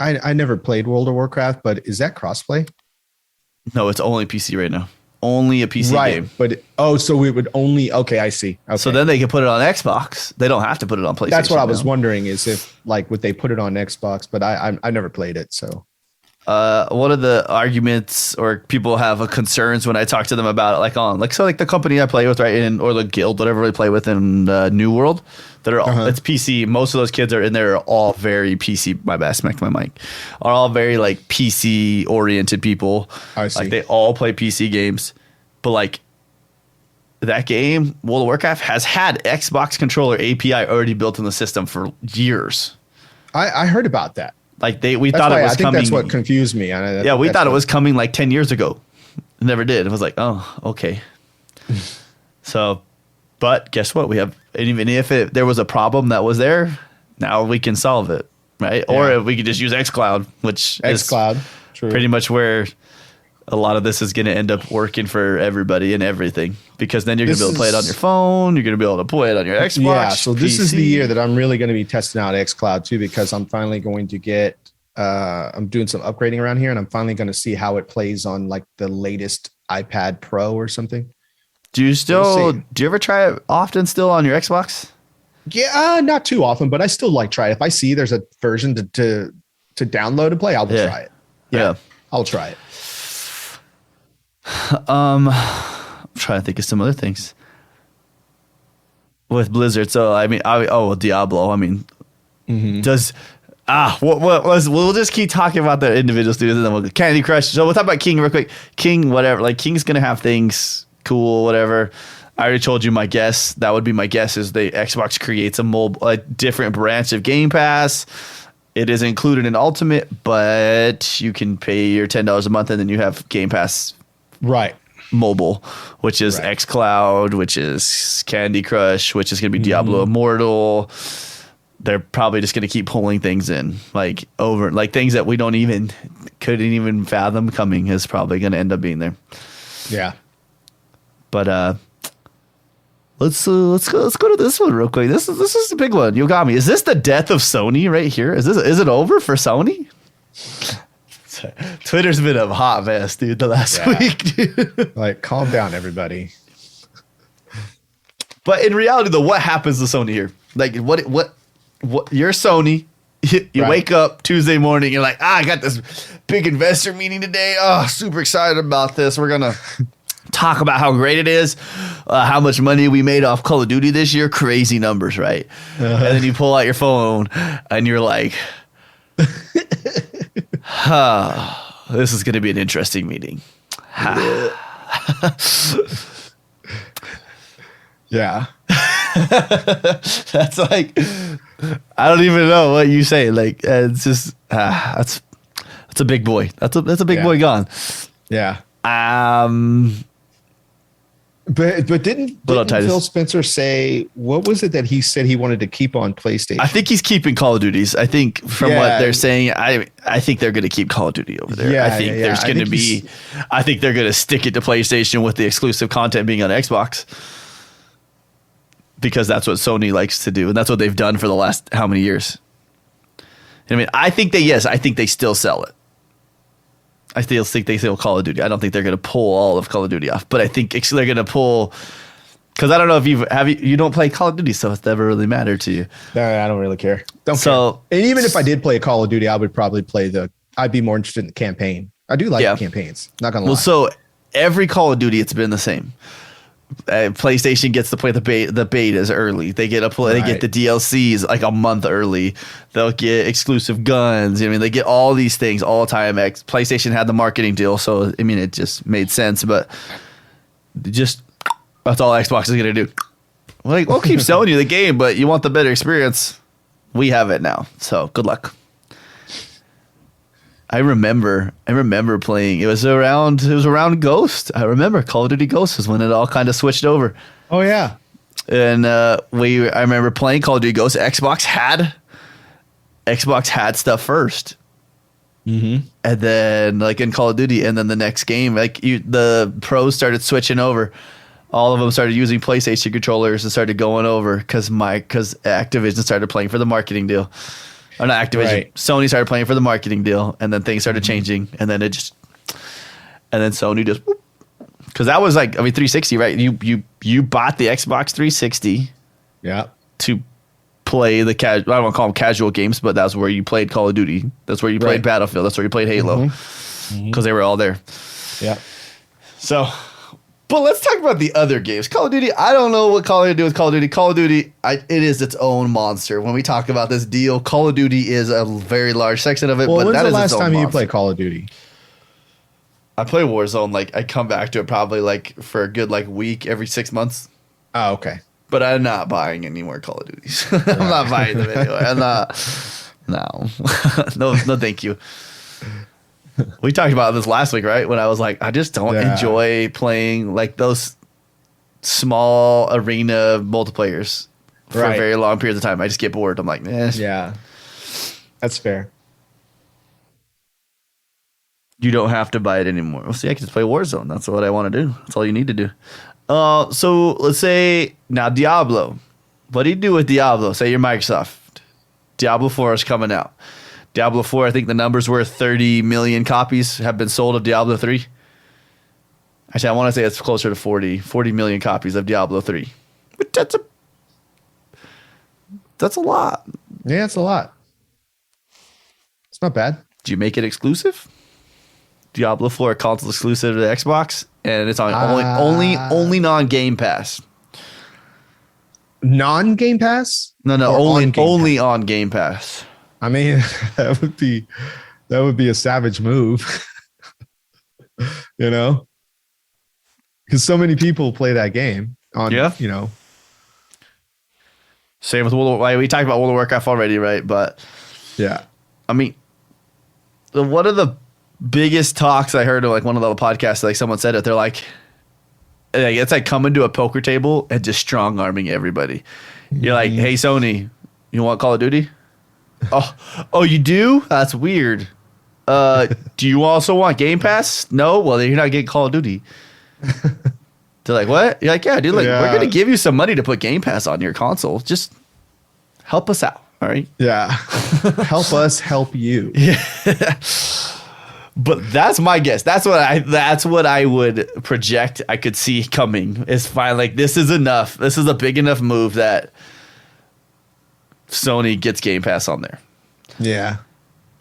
I never played World of Warcraft, but is that crossplay? No, it's only PC right now. Only a PC game. But so we would only. Okay, I see. Okay. So then they can put it on Xbox. They don't have to put it on PlayStation. That's what I was wondering is if would they put it on Xbox? But I never played it, so. One of the arguments or people have concerns when I talk to them about it, like the company I play with, right, or the guild, whatever we play with in New World, that are all, it's PC. Most of those kids are in there are all very PC. My bad, smacked my mic. Are all very like PC oriented people. I see. Like they all play PC games, but like that game, World of Warcraft, has had Xbox controller API already built in the system for years. I heard about that. Like we thought it was coming. That's what confused me. We thought it was coming like 10 years ago. It never did. It was like, oh, okay. So, but guess what? We have, even if there was a problem that was there, now we can solve it, right? Yeah. Or we could just use xCloud, which is pretty much where a lot of this is going to end up working for everybody and everything, because then you're going to be able to play it on your phone. You're going to be able to play it on your Xbox. Yeah. So this is the year that I'm really going to be testing out xCloud too, because I'm finally going to get, I'm doing some upgrading around here, and I'm finally going to see how it plays on like the latest iPad Pro or something. Do you ever try it often still on your Xbox? Yeah, not too often, but I still like try it. If I see there's a version to download and play, I'll try it. Yeah. I'll try it. I'm trying to think of some other things with Blizzard. So I mean, Diablo. I mean, we'll just keep talking about the individual studios, and then we'll go Candy Crush. So we'll talk about King real quick. King, whatever. Like King's gonna have things cool, whatever. I already told you my guess. That would be my guess is the Xbox creates a different branch of Game Pass. It is included in Ultimate, but you can pay your $10 a month, and then you have Game Pass. Right. Mobile, which is xCloud, which is Candy Crush, which is going to be Diablo Immortal. They're probably just going to keep pulling things in, like things that we couldn't even fathom coming is probably going to end up being there. Yeah. But let's go to this one real quick. This is the big one. Yogomi, is this the death of Sony right here? Is it over for Sony? Twitter's been a hot mess, dude, the last week, dude. Like, calm down, everybody. But in reality, though, what happens to Sony here? Like, what you're Sony. You wake up Tuesday morning, you're like, I got this big investor meeting today. Oh, super excited about this. We're going to talk about how great it is, how much money we made off Call of Duty this year. Crazy numbers, right? And then you pull out your phone, and you're like... this is going to be an interesting meeting. Yeah. That's like, I don't even know what you say. Like, it's just, that's a big boy. That's a big boy gone. Yeah. But didn't Phil Spencer say, what was it that he said he wanted to keep on PlayStation? I think he's keeping Call of Duties. I think from what they're saying, I think they're going to keep Call of Duty over there. I think there's going to be, I think they're going to stick it to PlayStation with the exclusive content being on Xbox, because that's what Sony likes to do. And that's what they've done for the last how many years? I mean, I think they still sell it. I still think they sell Call of Duty. I don't think they're going to pull all of Call of Duty off, but I think they're going to pull, because I don't know if you don't play Call of Duty, so it's never really mattered to you. No, I don't really care. Don't care. And even if I did play Call of Duty, I would probably I'd be more interested in the campaign. I do like the campaigns. Not going to lie. Well, so every Call of Duty, it's been the same. PlayStation gets to play the betas early. They get they get the DLCs like a month early. They'll get exclusive guns. I mean, they get all these things all the time. PlayStation had the marketing deal, so I mean, it just made sense. But just that's all Xbox is gonna do. Like, we'll keep selling you the game, but you want the better experience. We have it now, so good luck. I remember playing. It was around Ghost. I remember Call of Duty Ghost was when it all kind of switched over. Oh yeah. And I remember playing Call of Duty Ghost. Xbox had stuff first. And then like in Call of Duty, and then the next game, like the pros started switching over. All of them started using PlayStation controllers and started going over because Activision started playing for the marketing deal. Or not Activision. Right. Sony started playing for the marketing deal, and then things started changing, and then Sony just, because that was like, I mean, 360, right? You bought the Xbox 360, to play the I don't want to call them casual games, but that's where you played Call of Duty. That's where you played Battlefield. That's where you played Halo, because they were all there. Yeah. So. But let's talk about the other games. Call of Duty, I don't know what Call of Duty do with Call of Duty. Call of Duty, it is its own monster. When we talk about this deal, Call of Duty is a very large section of it. Well, but when's that the is last its own time monster. you played Call of Duty? I play Warzone. Like, I come back to it probably like for a good like week every 6 months. Oh, okay. But I'm not buying any more Call of Duties. I'm not buying them anyway. I'm not. No. No, thank you. We talked about this last week, right? When I was like, I just don't enjoy playing like those. small arena multiplayers for Right. very long periods of time. I just get bored. I'm like, Yeah, that's fair. You don't have to buy it anymore. Well, see, I can just play Warzone. That's what I want to do. That's all you need to do. So let's say now Diablo. What do you do with Diablo? Say you're Microsoft. Diablo 4 is coming out. Diablo 4, I think the numbers were 30 million copies have been sold of Diablo 3. Actually, I want to say it's closer to 40 million copies of Diablo 3. But that's a lot. Yeah, it's a lot. It's not bad. Do you make it exclusive? Diablo 4 console exclusive to the Xbox, and it's on only non Game Pass. Non-Game Pass? No, Or only on Game Pass. I mean, that would be a savage move. You know? Because so many people play that game on, you know. Same with World of Warcraft. We talked about World of Warcraft already, right? But yeah, I mean, one of the biggest talks I heard of, like one of the podcasts, like someone said it, they're like it's like coming to a poker table and just strong arming everybody. You're like, hey Sony, you want Call of Duty? Oh, you do? That's weird. Do you also want Game Pass? No? Well, then you're not getting Call of Duty. They're like, what? You're like, yeah, dude, like we're gonna give you some money to put Game Pass on your console. Just help us out. All right. Yeah. Help us help you. Yeah. But that's my guess. That's what I would project I could see coming. Is fine. Like, this is enough. This is a big enough move that Sony gets Game Pass on there. Yeah.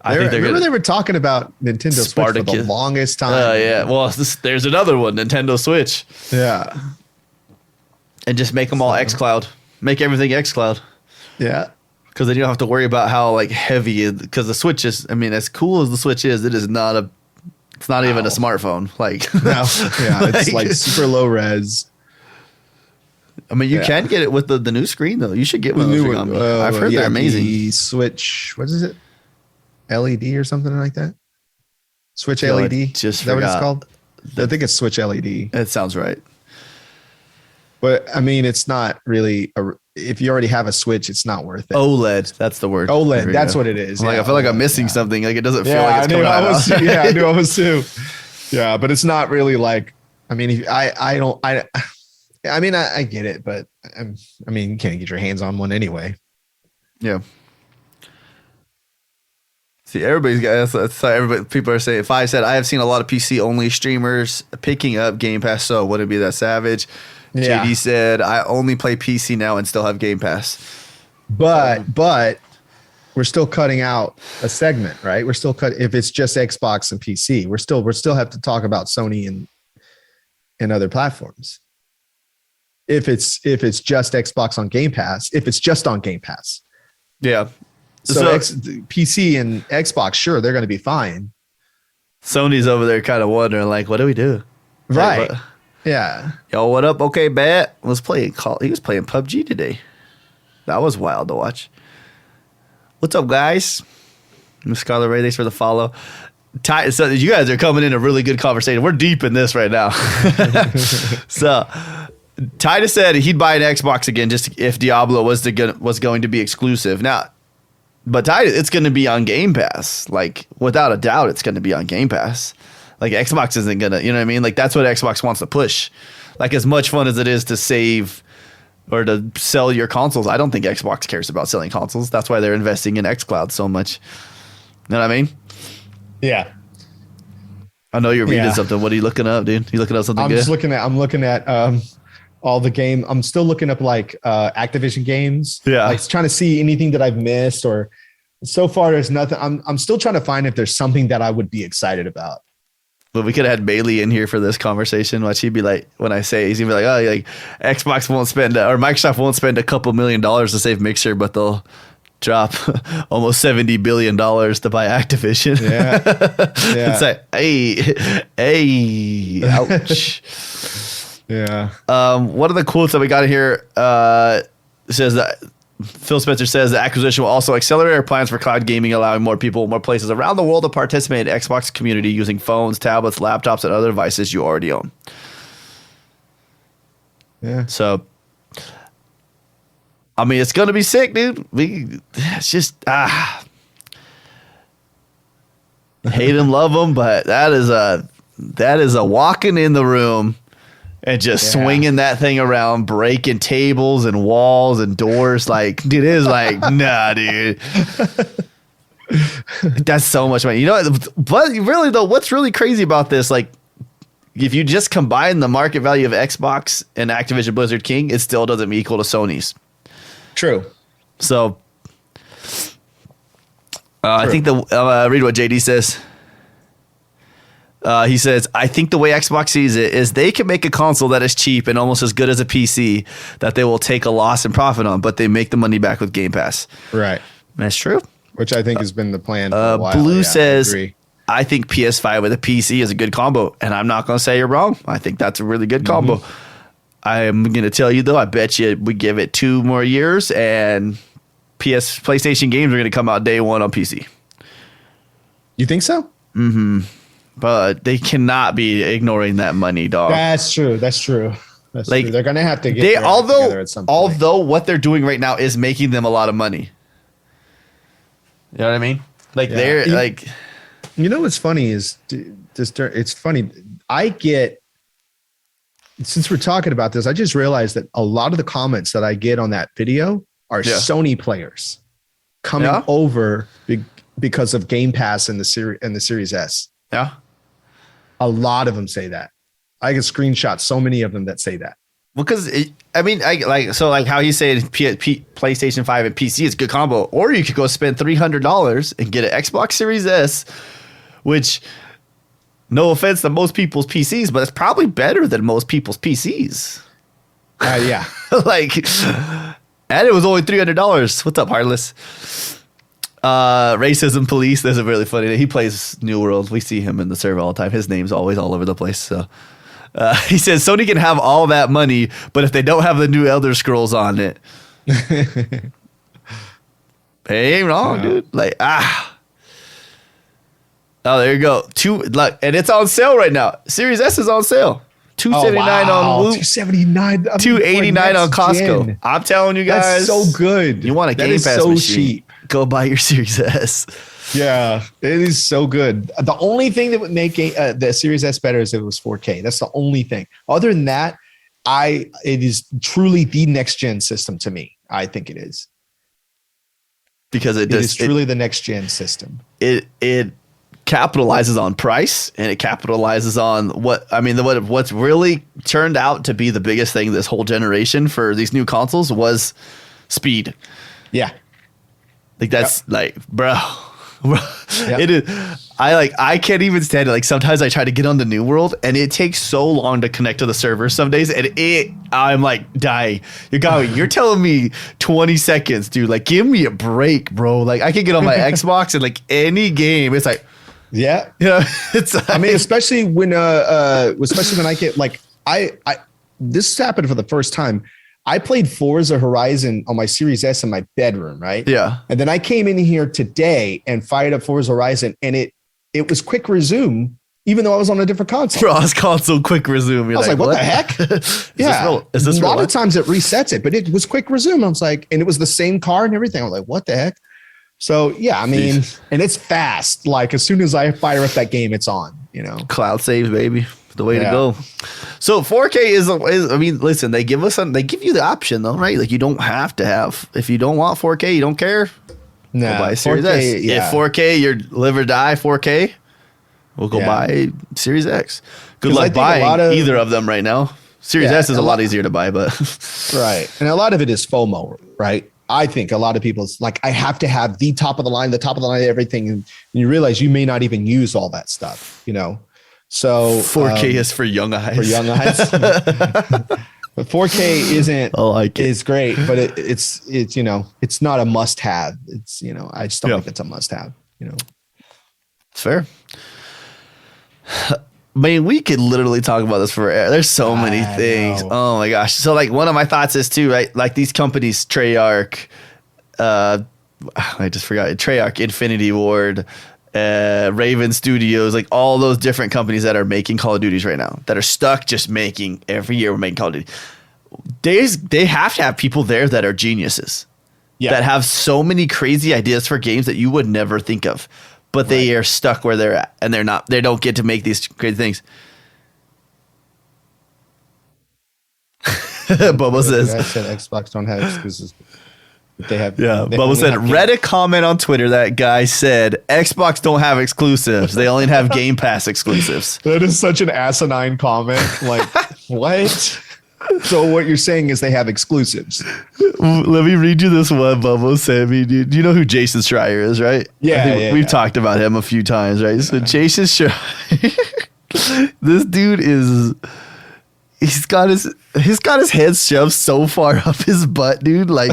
I think they were talking about Nintendo Switch for the longest time. Yeah. Well, there's another one, Nintendo Switch. Yeah. And just make them all xCloud. Make everything xCloud. Yeah. Because then you don't have to worry about how like heavy. Because the Switch is, I mean, as cool as the Switch is, it's not even a smartphone. Like, no. Yeah. It's like super low res. I mean, you can get it with the new screen though. You should get one. I've heard they're amazing. The Switch, what is it? LED or something like that? Switch LED? Just is that what it's called? I think it's Switch LED. It sounds right. But I mean, it's not really if you already have a Switch, it's not worth it. OLED, that's the word. OLED, that's what it is. Like, I feel like I'm missing something. Like, it doesn't feel like it's coming out. Yeah, I knew I was too. Yeah, but it's not really like. I mean, I get it, but I mean, you can't get your hands on one anyway. Yeah. See, everybody's got. That's how everybody. People are saying. If I said I have seen a lot of PC only streamers picking up Game Pass, so would it be that savage? Yeah. JD said I only play PC now and still have Game Pass. But we're still cutting out a segment, right? We're still if it's just Xbox and PC, we're still have to talk about Sony and other platforms. If it's just Xbox on Game Pass, if it's just on Game Pass. Yeah. So PC and Xbox, sure, they're going to be fine. Sony's over there kind of wondering, like, what do we do? Right. Like, yeah. Yo, what up? Okay, bet. He was playing PUBG today. That was wild to watch. What's up, guys? Miss Scarlet Ray, thanks for the follow. So you guys are coming in a really good conversation. We're deep in this right now. So Titus said he'd buy an Xbox again just if Diablo was going to be exclusive. Now, but Titus, it's going to be on Game Pass. Like, without a doubt, it's going to be on Game Pass. Like, Xbox isn't going to, you know what I mean? Like, that's what Xbox wants to push. Like, as much fun as it is to save or to sell your consoles, I don't think Xbox cares about selling consoles. That's why they're investing in xCloud so much. You know what I mean? Yeah. I know you're reading something. What are you looking up, dude? You looking up something good? I'm looking at all the game. I'm still looking up like Activision games. Yeah. Like trying to see anything that I've missed, or so far there's nothing. I'm still trying to find if there's something that I would be excited about. But we could have had Bailey in here for this conversation. What she'd be like when I say, he's gonna be like, oh, like Xbox won't spend or Microsoft won't spend a couple $1 million to save Mixer, but they'll drop almost $70 billion to buy Activision. Yeah. It's like, hey, ouch. Yeah. One of the quotes that we got in here says that Phil Spencer says the acquisition will also accelerate our plans for cloud gaming, allowing more people in more places around the world to participate in the Xbox community using phones, tablets, laptops, and other devices you already own. Yeah. So, I mean, it's gonna be sick, dude. It's just hate them, love them, but that is a walking in the room and just swinging that thing around, breaking tables and walls and doors. Like, dude, it is like, nah, dude. That's so much money. You know, but really though, what's really crazy about this, like, if you just combine the market value of Xbox and Activision Blizzard King, it still doesn't equal to Sony's. True. So, I think read what JD says. He says, I think the way Xbox sees it is they can make a console that is cheap and almost as good as a PC that they will take a loss and profit on, but they make the money back with Game Pass. Right. That's true. Which I think has been the plan for a while. Blue says, I think PS5 with a PC is a good combo, and I'm not going to say you're wrong. I think that's a really good combo. I'm going to tell you, though, I bet you we give it 2 more years, and PlayStation games are going to come out day one on PC. You think so? Mm-hmm. But they cannot be ignoring that money, dog. That's true. That's true. That's like, true. They're going to have to get together at some point. Although what they're doing right now is making them a lot of money. You know what I mean? Like, they're like... You know what's funny is it's funny. Since we're talking about this, I just realized that a lot of the comments that I get on that video are Sony players coming over because of Game Pass and the Series S. Yeah. A lot of them say that. I can screenshot so many of them that say that. Because like how you say PlayStation 5 and PC is a good combo, or you could go spend $300 and get an Xbox Series S, which, no offense to most people's PCs, but it's probably better than most people's PCs. Yeah. And it was only $300. What's up, Heartless? Racism Police. There's a really funny. He plays New World. We see him in the server all the time. His name's always all over the place. So he says Sony can have all that money, but if they don't have the new Elder Scrolls on it, they ain't wrong, dude. Like oh, there you go. And it's on sale right now. Series S is on sale. $279 on Whoop. $279. $289 on Costco. Gen. I'm telling you guys. That's so good. You want a Game Pass so machine? Cheap. Go buy your Series S. Yeah, it is so good. The only thing that would make the Series S better is if it was 4K. That's the only thing. Other than that, it is truly the next gen system to me. I think it is. Because it is truly the next gen system. It capitalizes on price, and it capitalizes on what's really turned out to be the biggest thing this whole generation for these new consoles was speed. Yeah. Like that's bro. It is. I can't even stand it. Like sometimes I try to get on the New World and it takes so long to connect to the server some days, and I'm like dying. You're telling me 20 seconds, dude. Like give me a break, bro. Like I can get on my Xbox and like any game, it's like it's like, I mean, especially when I get like this happened for the first time. I played Forza Horizon on my Series S in my bedroom, right? Yeah. And then I came in here today and fired up Forza Horizon, and it was quick resume, even though I was on a different console. Cross console quick resume. I was like, what the heck? Is this a lot of times it resets it, but it was quick resume. I was like, and it was the same card and everything. I was like, what the heck? So yeah, I mean, and it's fast. Like as soon as I fire up that game, it's on, Cloud saves, baby. The way to go. So 4K is I mean, listen, they give you the option though, right? Like you don't have to have, if you don't want 4K, you don't care. No, buy Series 4K, S. Yeah. If 4K, you're live or die 4K, we'll go buy Series X. Good luck buying either of them right now. Series S is a lot easier to buy, but right. And a lot of it is FOMO, right? I think a lot of people's like, I have to have the top of the line of everything. And you realize you may not even use all that stuff, So 4K is for young eyes. For young eyes. But 4K is great, but it's it's not a must have. It's I just don't think it's a must have. It's fair. I mean, we could literally talk about this forever. There's so many things. Oh my gosh. So like one of my thoughts is too, right? Like these companies, Treyarch, I just forgot Treyarch, Infinity Ward, Raven Studios, like all those different companies that are making Call of Duties right now, that are stuck just making every year we're making Call of Duty. they have to have people there that are geniuses. Yeah. That have so many crazy ideas for games that you would never think of. But they are stuck where they're at, and they don't get to make these crazy things. Bobo says, I said Xbox don't have exclusives. They have. Yeah, Bobo said, Reddit comment on Twitter, that guy said, Xbox don't have exclusives. They only have Game Pass exclusives. That is such an asinine comment. Like, what? So what you're saying is they have exclusives. Let me read you this one Bobo sent me, dude. You know who Jason Schreier is, right? Yeah. We've talked about him a few times, right? So Jason Schreier, this dude is... He's got his head shoved so far up his butt, dude. Like,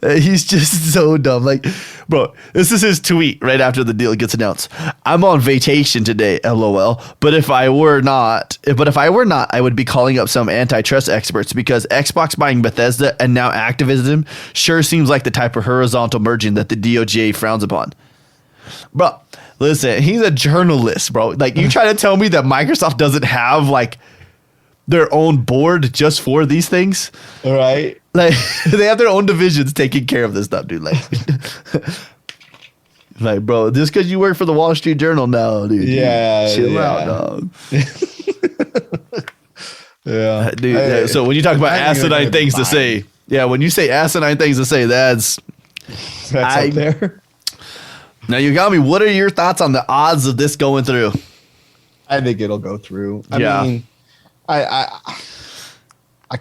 he's just so dumb. Like, bro, this is his tweet right after the deal gets announced. I'm on vacation today, LOL. But if I were not, I would be calling up some antitrust experts because Xbox buying Bethesda and now Activision sure seems like the type of horizontal merging that the DOJ frowns upon. Bro, listen, he's a journalist, bro. Like, you try to tell me that Microsoft doesn't have like their own board just for these things. All right. Like, they have their own divisions taking care of this stuff, dude. Like, like, bro, just because you work for the Wall Street Journal now, dude. Yeah. Chill out, dog. Yeah. Dude, so when you talk about asinine things to say, when you say asinine things to say, that's up there. Now, Yogomi, what are your thoughts on the odds of this going through? I think it'll go through. I mean, I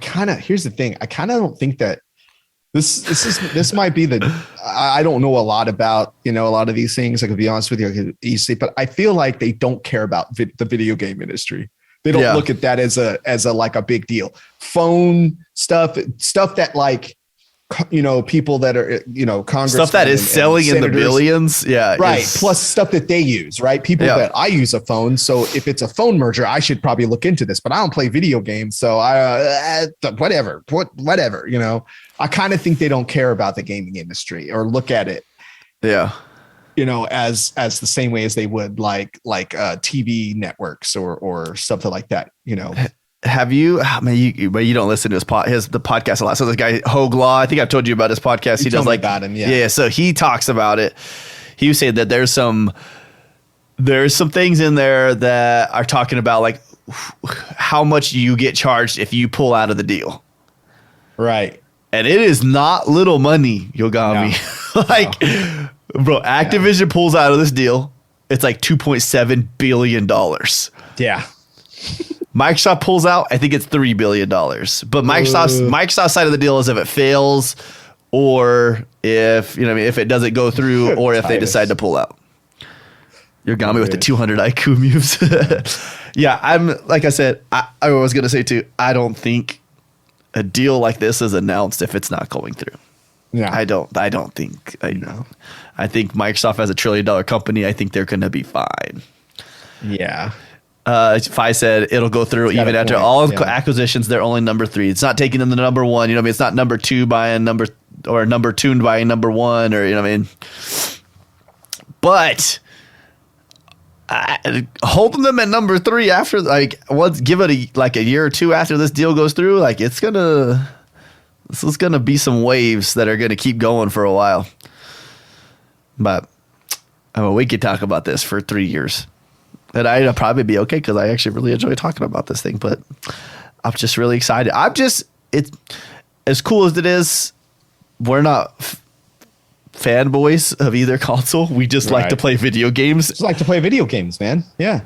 kind of, here's the thing. I kind of don't think that this might be I don't know a lot about, a lot of these things. I could be honest with you, but I feel like they don't care about the video game industry. They don't look at that as a like a big deal. Phone stuff that like, people that are, Congress stuff that is selling in the billions. Yeah. Right. Plus stuff that they use, right? People that I use a phone. So if it's a phone merger, I should probably look into this, but I don't play video games. So whatever, I kind of think they don't care about the gaming industry or look at it. Yeah. As the same way as they would like TV networks or something like that, Have you? You don't listen to the podcast a lot. So this guy Hoglaw, I think I've told you about his podcast. He does like about him, yeah. So he talks about it. He was saying that there's some things in there that are talking about like how much you get charged if you pull out of the deal, right? And it is not little money, Yogomi. No. Bro, Activision pulls out of this deal. It's like $2.7 billion. Yeah. Microsoft pulls out, I think it's $3 billion. But Microsoft's side of the deal is if it fails or if it doesn't go through or if they decide to pull out. You're got me with the 200 IQ moves. Yeah, I'm like I said, I was going to say too, I don't think a deal like this is announced if it's not going through. Yeah. I don't think. I think Microsoft as a $1 trillion company, I think they're going to be fine. Yeah. Fi said it'll go through even after all acquisitions. They're only number 3. It's not taking them to number 1. It's not number 2 buying number 2 buying number 1 or But holding them at number 3 after give it a year or two after this deal goes through, this is gonna be some waves that are gonna keep going for a while. But we could talk about this for 3 years. And I'd probably be okay because I actually really enjoy talking about this thing. But I'm just really excited. It's as cool as it is. We're not fanboys of either console. We just like to play video games. Just like to play video games, man. Yeah.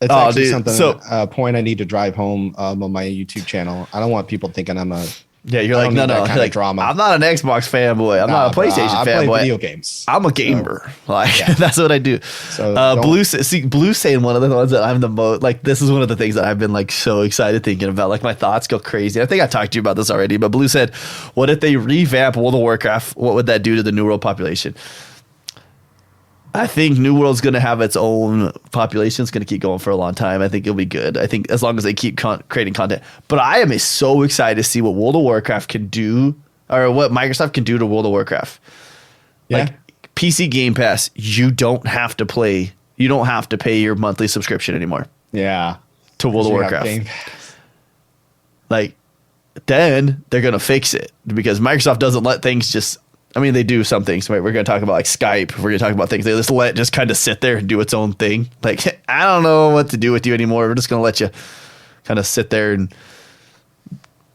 It's actually something. A point I need to drive home on my YouTube channel. I don't want people thinking I'm a. Yeah, you're like, no, like, drama. I'm not an Xbox fanboy. I'm not a PlayStation fanboy. I play video games. I'm a gamer. That's what I do. So Blue saying one of the ones that I'm the most, this is one of the things that I've been so excited thinking about. My thoughts go crazy. I think I talked to you about this already, but Blue said, what if they revamp World of Warcraft? What would that do to the New World population? I think New World's going to have its own population. It's going to keep going for a long time. I think it'll be good. I think as long as they keep creating content. But I am so excited to see what World of Warcraft can do, or what Microsoft can do to World of Warcraft. Yeah. PC Game Pass, you don't have to play. You don't have to pay your monthly subscription anymore. Yeah. To World of Warcraft. like then they're gonna fix it because Microsoft doesn't let things just. I mean, they do some things. Right? We're gonna talk about like Skype. We're gonna talk about things they just let just kind of sit there and do its own thing. Like I don't know what to do with you anymore. We're just gonna let you kind of sit there and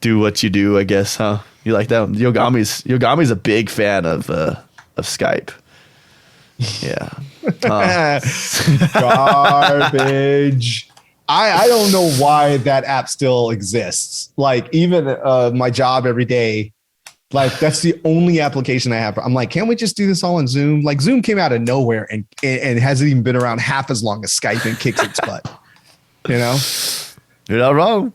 do what you do. I guess, huh? You like that? Yogomi's a big fan of Skype. Yeah. Garbage. I don't know why that app still exists. Like even my job every day, like that's the only application I have. I'm like, can't we just do this all on Zoom? Like Zoom came out of nowhere and hasn't even been around half as long as Skype and kicks its butt. You know? You're not wrong.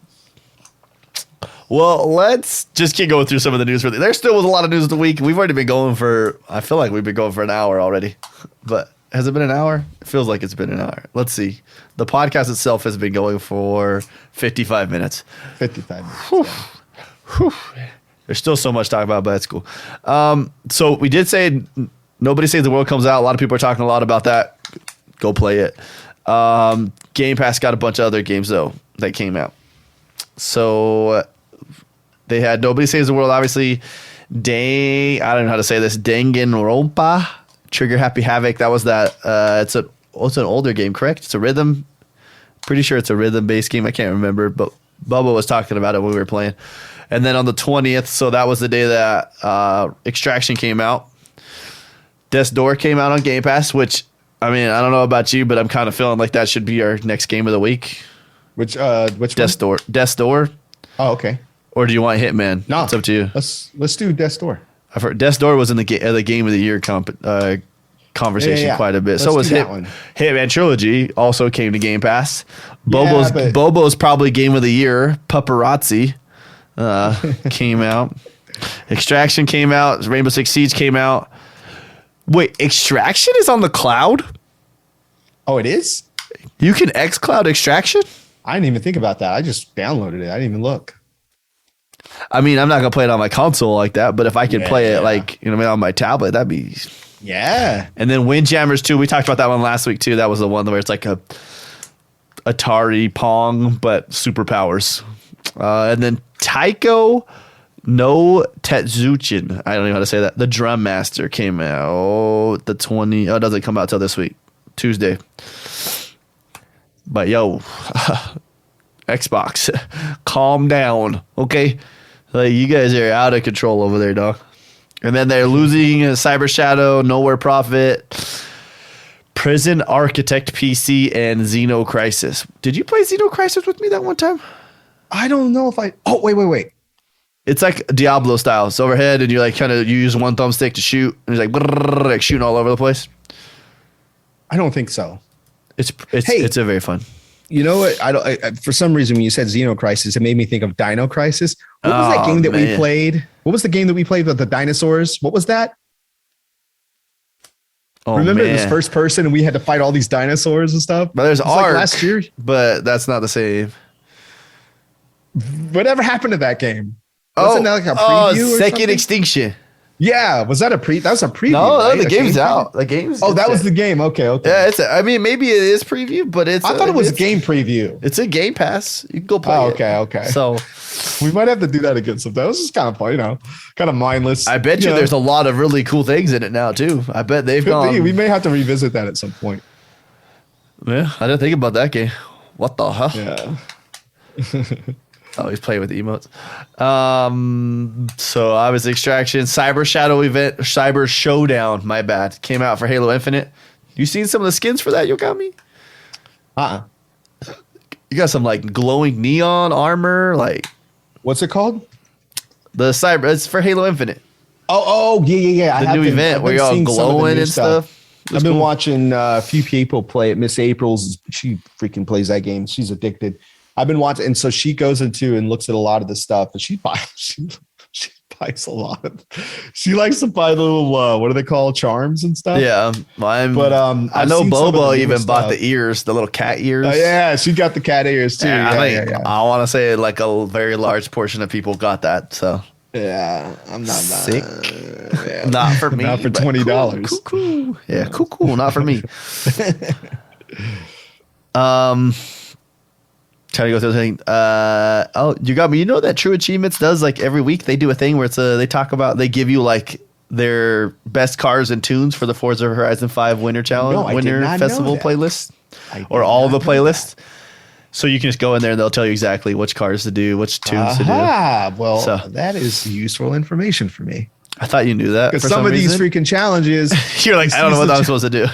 Well, let's just keep going through some of the news. There still was a lot of news of the week. We've already been going I feel like we've been going for an hour already. But has it been an hour? It feels like it's been an hour. Let's see. The podcast itself has been going for 55 minutes. 55 minutes. Whew. Whew. There's still so much to talk about, but that's cool. So we did say Nobody Saves the World comes out. A lot of people are talking a lot about that. Go play it. Game Pass got a bunch of other games, though, that came out. So they had Nobody Saves the World, obviously. I don't know how to say this. Danganronpa, Trigger Happy Havoc. That was that. It's an older game, correct? It's a rhythm. Pretty sure it's a rhythm-based game. I can't remember, but Bubba was talking about it when we were playing. And then on the 20th, so that was the day that Extraction came out. Death's Door came out on Game Pass, which, I mean, I don't know about you, but I'm kind of feeling like that should be our next game of the week. Which Death's Door. Death's Door. Oh, okay. Or do you want Hitman? No, it's up to you. Let's do Death's Door. I've heard Death's Door was in the Game of the Year conversation quite a bit. So was Hitman Trilogy also came to Game Pass. Bobo's probably Game of the Year. Paparazzi came out. Extraction came out. Rainbow Six Siege came out. Wait, Extraction is on the cloud? Oh, it is? You can xCloud Extraction? I didn't even think about that. I just downloaded it. I didn't even look. I mean, I'm not gonna play it on my console like that, but if I could play it like on my tablet, that'd be And then Windjammers 2, we talked about that one last week too. That was the one where it's like a Atari Pong but superpowers. And then Taiko no Tetsuchin. I don't know how to say that. The Drum Master came out the 20. Oh, it doesn't come out till this week, Tuesday. But yo, Xbox, calm down, okay? Like you guys are out of control over there, dog. And then they're losing Cyber Shadow, Nowhere Prophet, Prison Architect PC, and Xeno Crisis. Did you play Xeno Crisis with me that one time? I don't know if I. Oh, wait. It's like Diablo style. It's overhead, and you like you use one thumbstick to shoot, and it's like shooting all over the place. I don't think so. It's a very fun. You know what? For some reason, when you said Xeno Crisis, it made me think of Dino Crisis. What was that game that we played? What was the game that we played with the dinosaurs? What was that? Oh, remember it was first person and we had to fight all these dinosaurs and stuff? But there's Ark, like last year. But that's not the same. Whatever happened to that game? Wasn't that like a preview or Second something? Extinction. Yeah, was that a that was a preview? No, right? the game's out. The game's. Oh, that was the game. Okay. Yeah, maybe it is preview, but I thought it was a game preview. It's a Game Pass. You can go play it. Okay. So we might have to do that again sometime. This is kind of fun, kind of mindless. I bet you there's a lot of really cool things in it now too. I bet they've gone. We may have to revisit that at some point. Yeah, I didn't think about that game. What the hell? Yeah. Oh, he's playing with the emotes. So obviously Extraction, Cyber Shadow event, Cyber Showdown, my bad, came out for Halo Infinite. You seen some of the skins for that, Yogomi? You got some like glowing neon armor, like what's it called? The Cyber. It's for Halo Infinite. Oh, yeah. The new event where you're all glowing and stuff. I've been watching a few people play it. Miss April's, she freaking plays that game. She's addicted. I've been watching, and so she goes into and looks at a lot of the stuff, and she buys a lot of. She likes to buy the little what are they called, charms and stuff. Yeah, I know Bobo even bought the ears, the little cat ears. Yeah, she got the cat ears too. Yeah, I want to say like a very large portion of people got that. So yeah, I'm not sick. Yeah. Not for me. Not for $20. Cool. Yeah, cool. Not for me. Trying to go through the thing. You got me. You know that True Achievements does like every week they do a thing where it's they give you like their best cars and tunes for the Forza Horizon 5 Winter Challenge, No, I did Winter not Festival know that. playlist, or all the playlists. So you can just go in there and they'll tell you exactly which cars to do, which tunes to do. Well, So. that is useful information for me. I thought you knew that. Because For some of these reason. freaking challenges, You're like, I don't know what I'm supposed to do.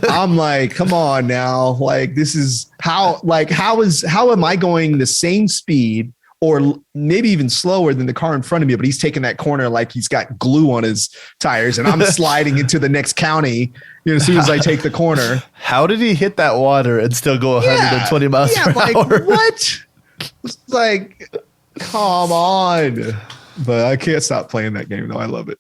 I'm like, come on now. Like, this is how am I going the same speed or maybe even slower than the car in front of me, but he's taking that corner like he's got glue on his tires and I'm sliding into the next county, as soon as I take the corner. How did he hit that water and still go 120 miles per hour? What? It's like, come on. But I can't stop playing that game though. I love it.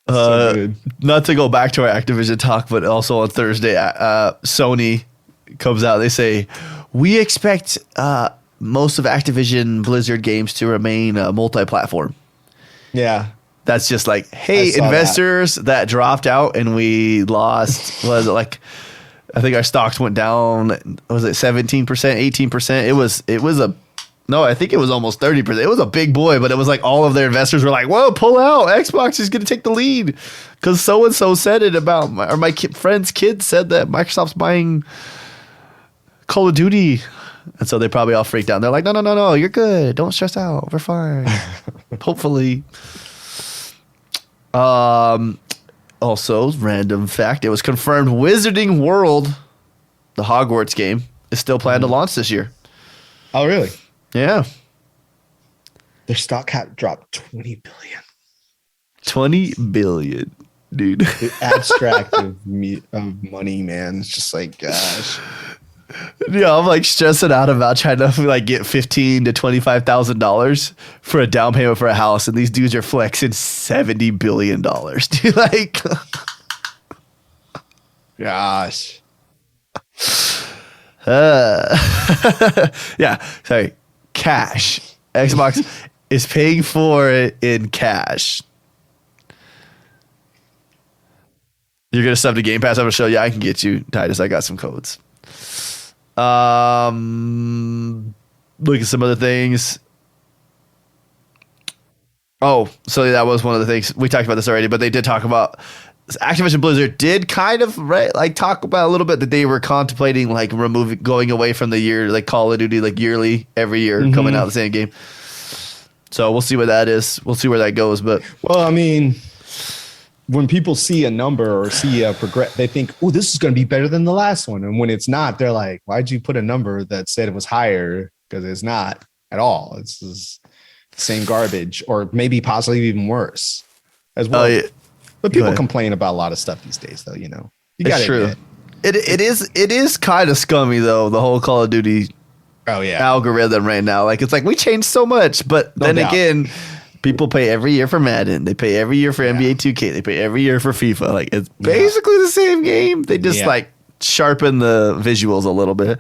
So good. Not to go back to our Activision talk, but also on Thursday, Sony comes out. They say, we expect most of Activision Blizzard games to remain multi-platform. Yeah. That's just like, hey, investors that dropped out and we lost, was it like, I think our stocks went down, was it 17%, 18%? I think it was almost 30%. It was a big boy, but it was like all of their investors were like, whoa, pull out. Xbox is going to take the lead. Because so-and-so said it about, my friend's kid said that Microsoft's buying Call of Duty. And so they probably all freaked out. They're like, no, you're good. Don't stress out. We're fine. Hopefully. Also, random fact, it was confirmed Wizarding World, the Hogwarts game, is still planned to launch this year. Oh, really? Yeah. Their stock cap dropped 20 billion. 20 billion, dude. The abstract of money, man. It's just like, gosh. Yeah, I'm like stressing out about trying to like get $15,000 to $25,000 for a down payment for a house, and these dudes are flexing $70 billion. Dude, like, gosh. Yeah, sorry, cash. Xbox is paying for it in cash. You're gonna sub to Game Pass. I'm gonna show you. I can get you, Titus. I got some codes. Look at some other things. Oh, so that was one of the things we talked about this already, but they did talk about Activision Blizzard did kind of talk about a little bit that they were contemplating like going away from the year, like Call of Duty, like yearly, every year coming out the same game. So we'll see what that is. We'll see where that goes. But well, I mean, when people see a number or see a progress, they think, oh, this is going to be better than the last one. And when it's not, they're like, why'd you put a number that said it was higher? Because it's not at all. It's just the same garbage, or maybe possibly even worse as well. Yeah. But people complain about a lot of stuff these days, though. You got true. It is kind of scummy though. The whole Call of Duty algorithm right now. Like it's like we changed so much, but then again, people pay every year for Madden. They pay every year for NBA 2K. They pay every year for FIFA. Like it's basically the same game. They just like sharpen the visuals a little bit.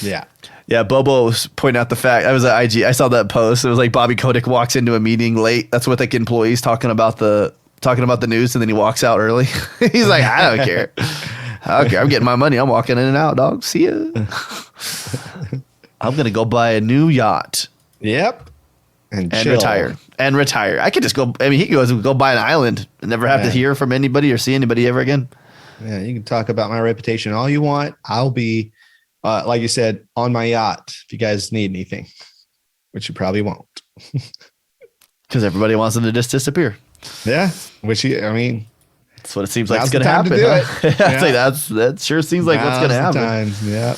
Yeah. Yeah, Bobo was pointing out the fact. I was at IG. I saw that post. It was like Bobby Kotick walks into a meeting late. That's what like employees talking about the news, and then he walks out early. He's like, I don't care. I don't care. I'm getting my money. I'm walking in and out, dog. See ya. I'm gonna go buy a new yacht. Yep. And retire. I could just go. I mean, he goes and go buy an island and never have to hear from anybody or see anybody ever again. Yeah, you can talk about my reputation all you want. I'll be, like you said, on my yacht if you guys need anything, which you probably won't. Because everybody wants them to just disappear. Yeah, that's what it seems like it's going to happen. That sure seems like what's going to happen. Yeah.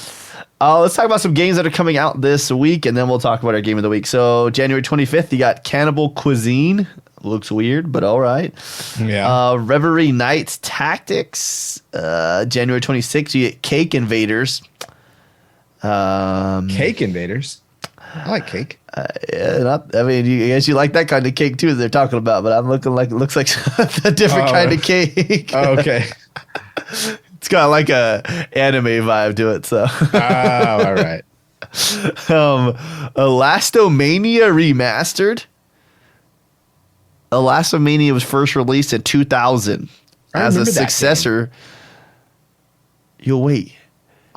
Let's talk about some games that are coming out this week, and then we'll talk about our game of the week. So January 25th, you got Cannibal Cuisine. Looks weird, but all right. Yeah. Reverie Nights Tactics. January 26th, you get Cake Invaders. Cake Invaders? I like cake. I guess you like that kind of cake too. They're talking about, but I'm looking like it looks like a different kind of cake. Oh, okay. It's got like a anime vibe to it. So. All right. Elastomania Remastered. Elastomania was first released in 2000 as a successor. You'll wait.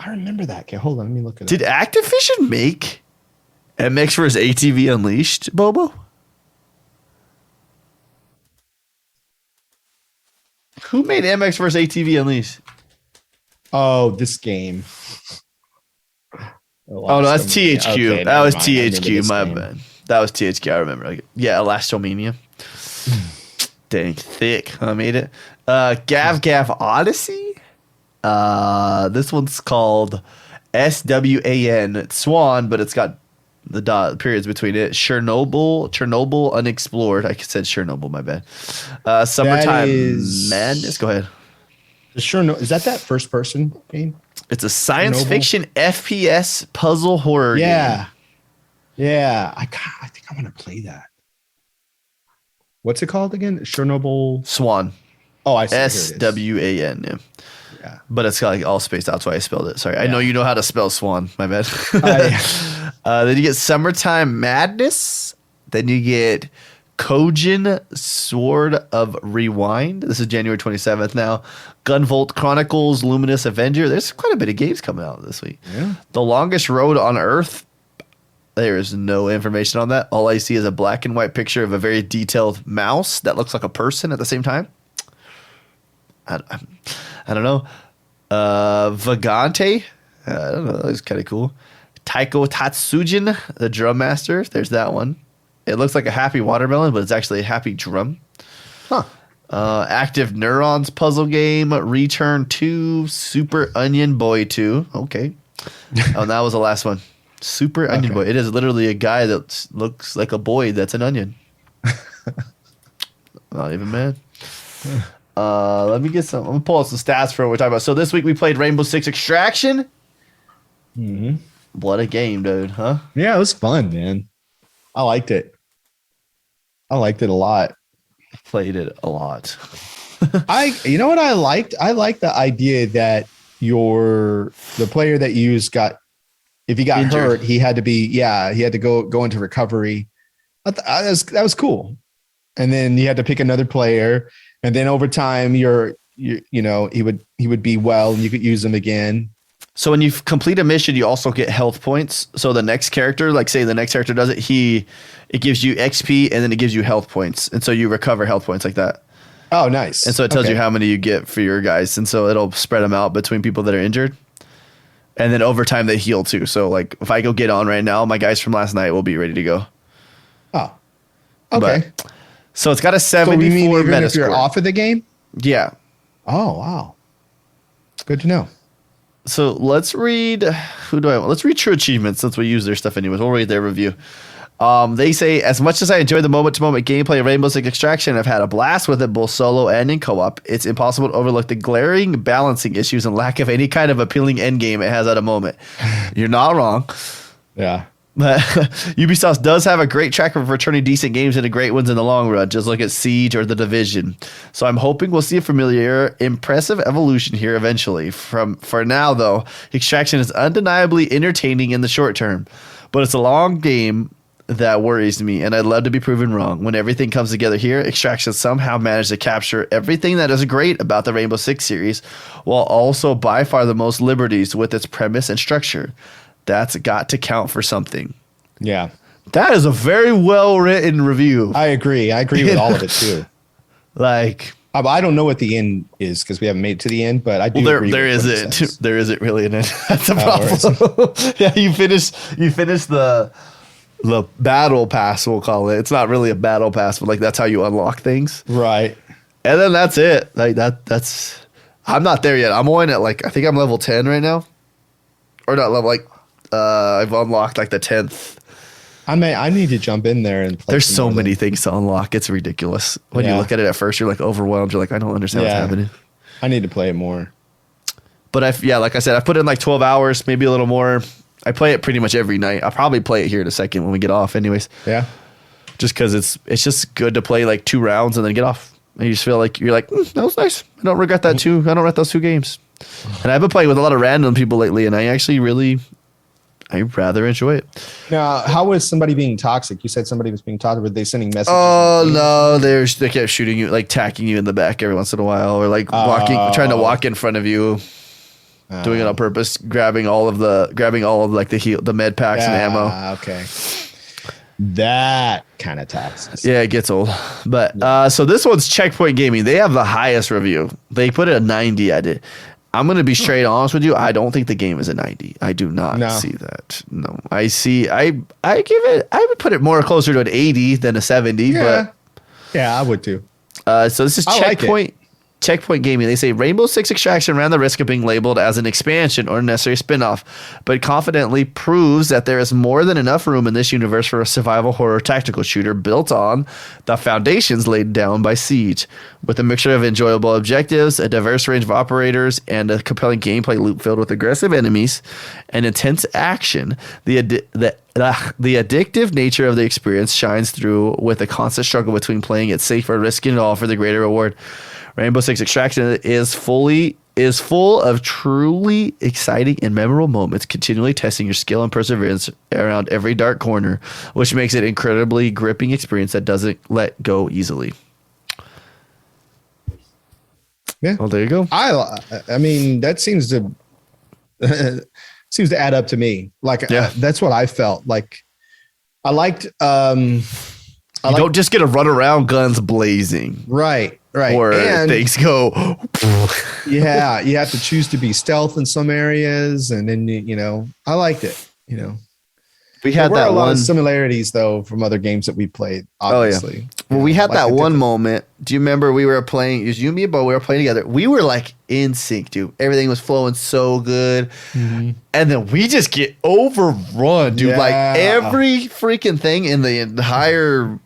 I remember that. Okay, hold on. Let me look at it. Did Activision make MX vs. ATV Unleashed, Bobo? Who made MX vs. ATV Unleashed? Oh, this game. Oh, no, that's THQ. Okay, that was mind. THQ, my bad. That was THQ, I remember. Yeah, Elastomania. Dang, thick. I made it. Gav Odyssey? This one's called SWAN. It's Swan, but it's got the dot periods between it. Chernobyl Unexplored. I said Chernobyl, my bad. Summertime Madness. Go ahead. Is that first person game? It's a science fiction FPS puzzle horror game. Yeah. I think I want to play that. What's it called again? Chernobyl Swan. Oh, I see. SWAN. Yeah. But it's got like all spaced out. That's why I spelled it. Sorry. I know you know how to spell Swan. My bad. Then you get Summertime Madness. Then you get Kojin Sword of Rewind. This is January 27th now. Gunvolt Chronicles, Luminous, Avenger. There's quite a bit of games coming out this week. Yeah. The Longest Road on Earth. There is no information on that. All I see is a black and white picture of a very detailed mouse that looks like a person at the same time. I don't know. Vagante. I don't know. That was kind of cool. Taiko Tatsujin, the drum master. There's that one. It looks like a happy watermelon, but it's actually a happy drum. Huh. Active Neurons puzzle game. Return 2. Super Onion Boy 2. Okay. Oh, and that was the last one. Super Onion Boy. It is literally a guy that looks like a boy that's an onion. Not even mad. Let me get some. I'm gonna pull out some stats for what we're talking about. So this week we played Rainbow Six Extraction. Mm-hmm. What a game, dude, huh? Yeah, it was fun, man. I liked it. I liked it a lot. Played it a lot. You know what I liked? I liked the idea that the player that you used if he got injured. hurt, he had to go into recovery. That was cool. And then you had to pick another player, and then over time, he would be well, and you could use him again. So when you complete a mission, you also get health points. So the next character, like say the next character does it, it gives you XP and then it gives you health points, and so you recover health points like that. Oh, nice. And so it tells you how many you get for your guys, and so it'll spread them out between people that are injured. And then over time they heal too. So like if I go get on right now, my guys from last night will be ready to go. Oh, okay. So it's got a 74 so you mean even meta if you're score. off of the game? Yeah. Oh, wow. Good to know. So let's read. Let's read True Achievements since we use their stuff anyways. We'll read their review. They say, as much as I enjoy the moment-to-moment gameplay of Rainbow Six Extraction, I've had a blast with it both solo and in co-op. It's impossible to overlook the glaring balancing issues and lack of any kind of appealing endgame it has at a moment. You're not wrong. Yeah. But Ubisoft does have a great track record for turning decent games into great ones in the long run. Just look at Siege or The Division. So I'm hoping we'll see a familiar, impressive evolution here eventually. For now, though, Extraction is undeniably entertaining in the short term. But it's a long game that worries me, and I'd love to be proven wrong. When everything comes together here, Extraction somehow managed to capture everything that is great about the Rainbow Six series, while also by far the most liberties with its premise and structure. That's got to count for something. Yeah. That is a very well-written review. I agree with all of it, too. Like, I don't know what the end is because we haven't made it to the end, but I do agree there with what it says. isn't. There isn't really an end. That's a problem. Yeah, you finish the battle pass, we'll call it. It's not really a battle pass, but like that's how you unlock things. Right. And then that's it. Like that's I'm not there yet. I'm only at I think I'm level 10 right now. Or not level I've unlocked like the 10th. I need to jump in there and play. There's so many things to unlock. It's ridiculous. When you look at it at first, you're like overwhelmed. You're like, I don't understand what's happening. I need to play it more. But like I said, I put in like 12 hours, maybe a little more. I play it pretty much every night. I'll probably play it here in a second when we get off anyways. Yeah. Just because it's just good to play like 2 rounds and then get off. And you just feel like you're like, that was nice. I don't regret that too. I don't regret those 2 games. And I've been playing with a lot of random people lately, and I rather enjoy it. Now, how was somebody being toxic? You said somebody was being toxic. Were they sending messages? Oh, no. They kept shooting you, like tacking you in the back every once in a while, or like trying to walk in front of you. doing it on purpose, grabbing all of like the med packs and ammo. Okay. That kind of taxes. Yeah, it gets old. But so this one's Checkpoint Gaming. They have the highest review. They put it a 90. I did. I'm going to be straight honest with you. I don't think the game is a 90. I do not see that. No. I would put it more closer to an 80 than a 70, yeah. Yeah, I would too. So this is Checkpoint Gaming. They say Rainbow Six Extraction ran the risk of being labeled as an expansion or a necessary spinoff, but confidently proves that there is more than enough room in this universe for a survival horror tactical shooter built on the foundations laid down by Siege. With a mixture of enjoyable objectives, a diverse range of operators, and a compelling gameplay loop filled with aggressive enemies and intense action, the addictive nature of the experience shines through with a constant struggle between playing it safe or risking it all for the greater reward. Rainbow Six Extraction is full of truly exciting and memorable moments, continually testing your skill and perseverance around every dark corner, which makes it an incredibly gripping experience that doesn't let go easily. Yeah. Well, there you go. I mean, that seems to add up to me. Like, that's what I felt like. I liked. You don't just get to run around guns blazing. Right. Or things go. Yeah, you have to choose to be stealth in some areas, and then I liked it. We had a lot of similarities though from other games that we played. Obviously, oh, yeah. Well, we had that one moment. Do you remember we were playing? It was you, me, and Bo. We were playing together. We were like in sync, dude. Everything was flowing so good, and then we just get overrun, dude. Yeah. Like every freaking thing in the entire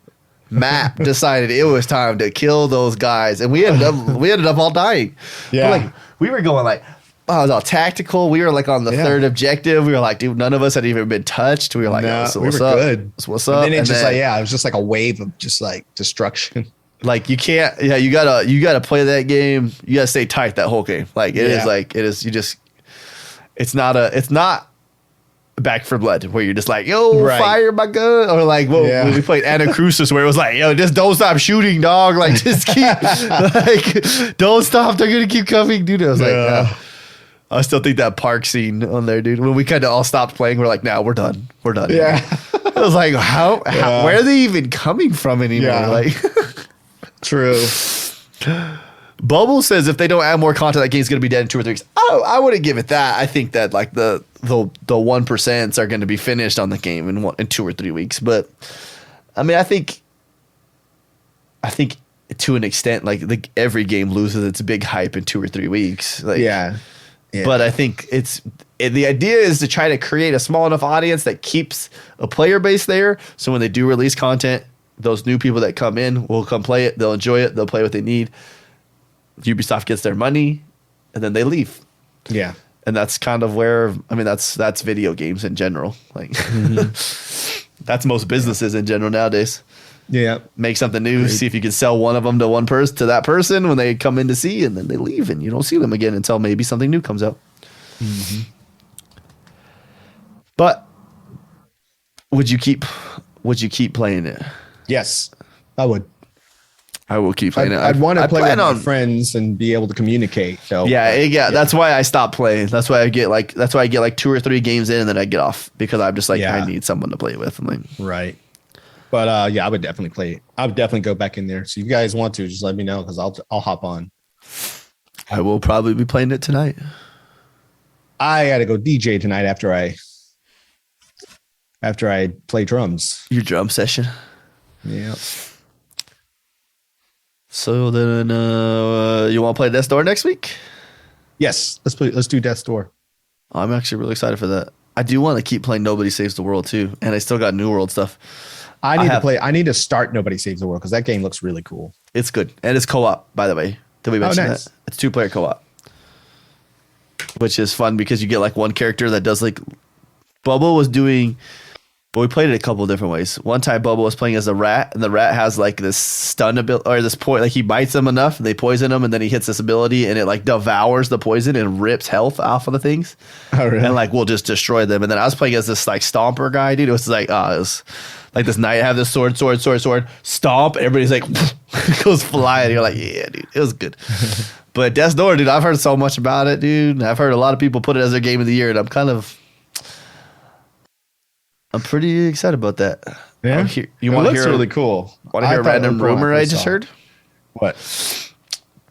map decided it was time to kill those guys, and we ended up all dying. Yeah, we were going like, oh, it was all tactical. We were like on the third objective. We were like, dude, none of us had even been touched. We were like, we were good. What's up? And then it was just like a wave of just like destruction. Like you can't. Yeah, you gotta play that game. You gotta stay tight that whole game. Like it is. You just. It's not Back for Blood, where you're just like, yo, fire my gun, or like when we played Anacrusis, where it was like, yo, just don't stop shooting, dog. Like just keep, like, don't stop. They're gonna keep coming, dude. I was like, I still think that park scene on there, dude. When we kind of all stopped playing, we're like, nah, we're done. Yeah. I was like, how where are they even coming from anymore? Yeah. Like, true. Bubble says if they don't add more content, that game's going to be dead in 2 or 3 weeks. Oh, I wouldn't give it that. I think that like the 1% are going to be finished on the game in 2 or 3 weeks. But I mean, I think to an extent, like every game loses its big hype in 2 or 3 weeks. Like, yeah. But I think the idea is to try to create a small enough audience that keeps a player base there. So when they do release content, those new people that come in will come play it. They'll enjoy it. They'll play what they need. Ubisoft gets their money, and then they leave. Yeah, and that's kind of where that's video games in general. Like that's most businesses in general nowadays. Yeah, make something new, see if you can sell one of them to one person to that person when they come in to see, and then they leave, and you don't see them again until maybe something new comes out. Mm-hmm. But would you keep playing it? Yes, I would. I will keep playing it. I'd want to play with my friends and be able to communicate. So yeah. That's why I stopped playing. That's why I get like 2 or 3 games in and then I get off because I'm just like I need someone to play with. I'm like, right. But I would definitely play. I would definitely go back in there. So if you guys want to, just let me know because I'll hop on. I will probably be playing it tonight. I got to go DJ tonight after I play drums. Your drum session. Yeah. So then, you want to play Death's Door next week? Yes, let's do Death's Door. I'm actually really excited for that. I do want to keep playing Nobody Saves the World too, and I still got New World stuff. I need to start Nobody Saves the World because that game looks really cool. It's good, and it's co-op, by the way. Did we mention that? It's 2-player co-op, which is fun because you get like one character that does like. Bubba was doing. But we played it a couple of different ways. One time, Bubba was playing as a rat, and the rat has like this stun ability, or this point, like he bites them enough, and they poison him, and then he hits this ability, and it like devours the poison and rips health off of the things. Oh, really? And like we'll just destroy them. And then I was playing as this like stomper guy, dude. It was like, it was like this knight have this sword, stomp, and everybody's like goes flying. You're like, yeah, dude, it was good. But Death's Door, dude, I've heard so much about it, dude. I've heard a lot of people put it as their game of the year, and I'm pretty excited about that. Yeah, you want to hear? Really cool. Want to hear a random rumor I just heard? What?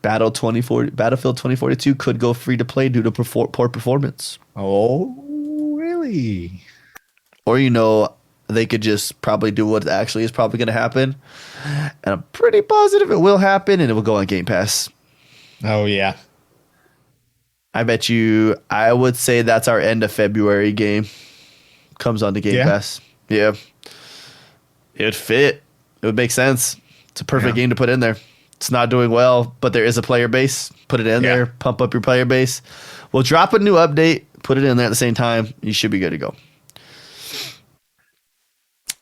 Battlefield 2042 could go free to play due to poor performance. Oh, really? Or they could just probably do what actually is probably going to happen, and I'm pretty positive it will happen, and it will go on Game Pass. Oh yeah. I bet you. I would say that's our end of February game. Comes on the Game Pass. Yeah. It'd fit. It would make sense. It's a perfect game to put in there. It's not doing well, but there is a player base. Put it in there. Pump up your player base. We'll drop a new update. Put it in there at the same time. You should be good to go.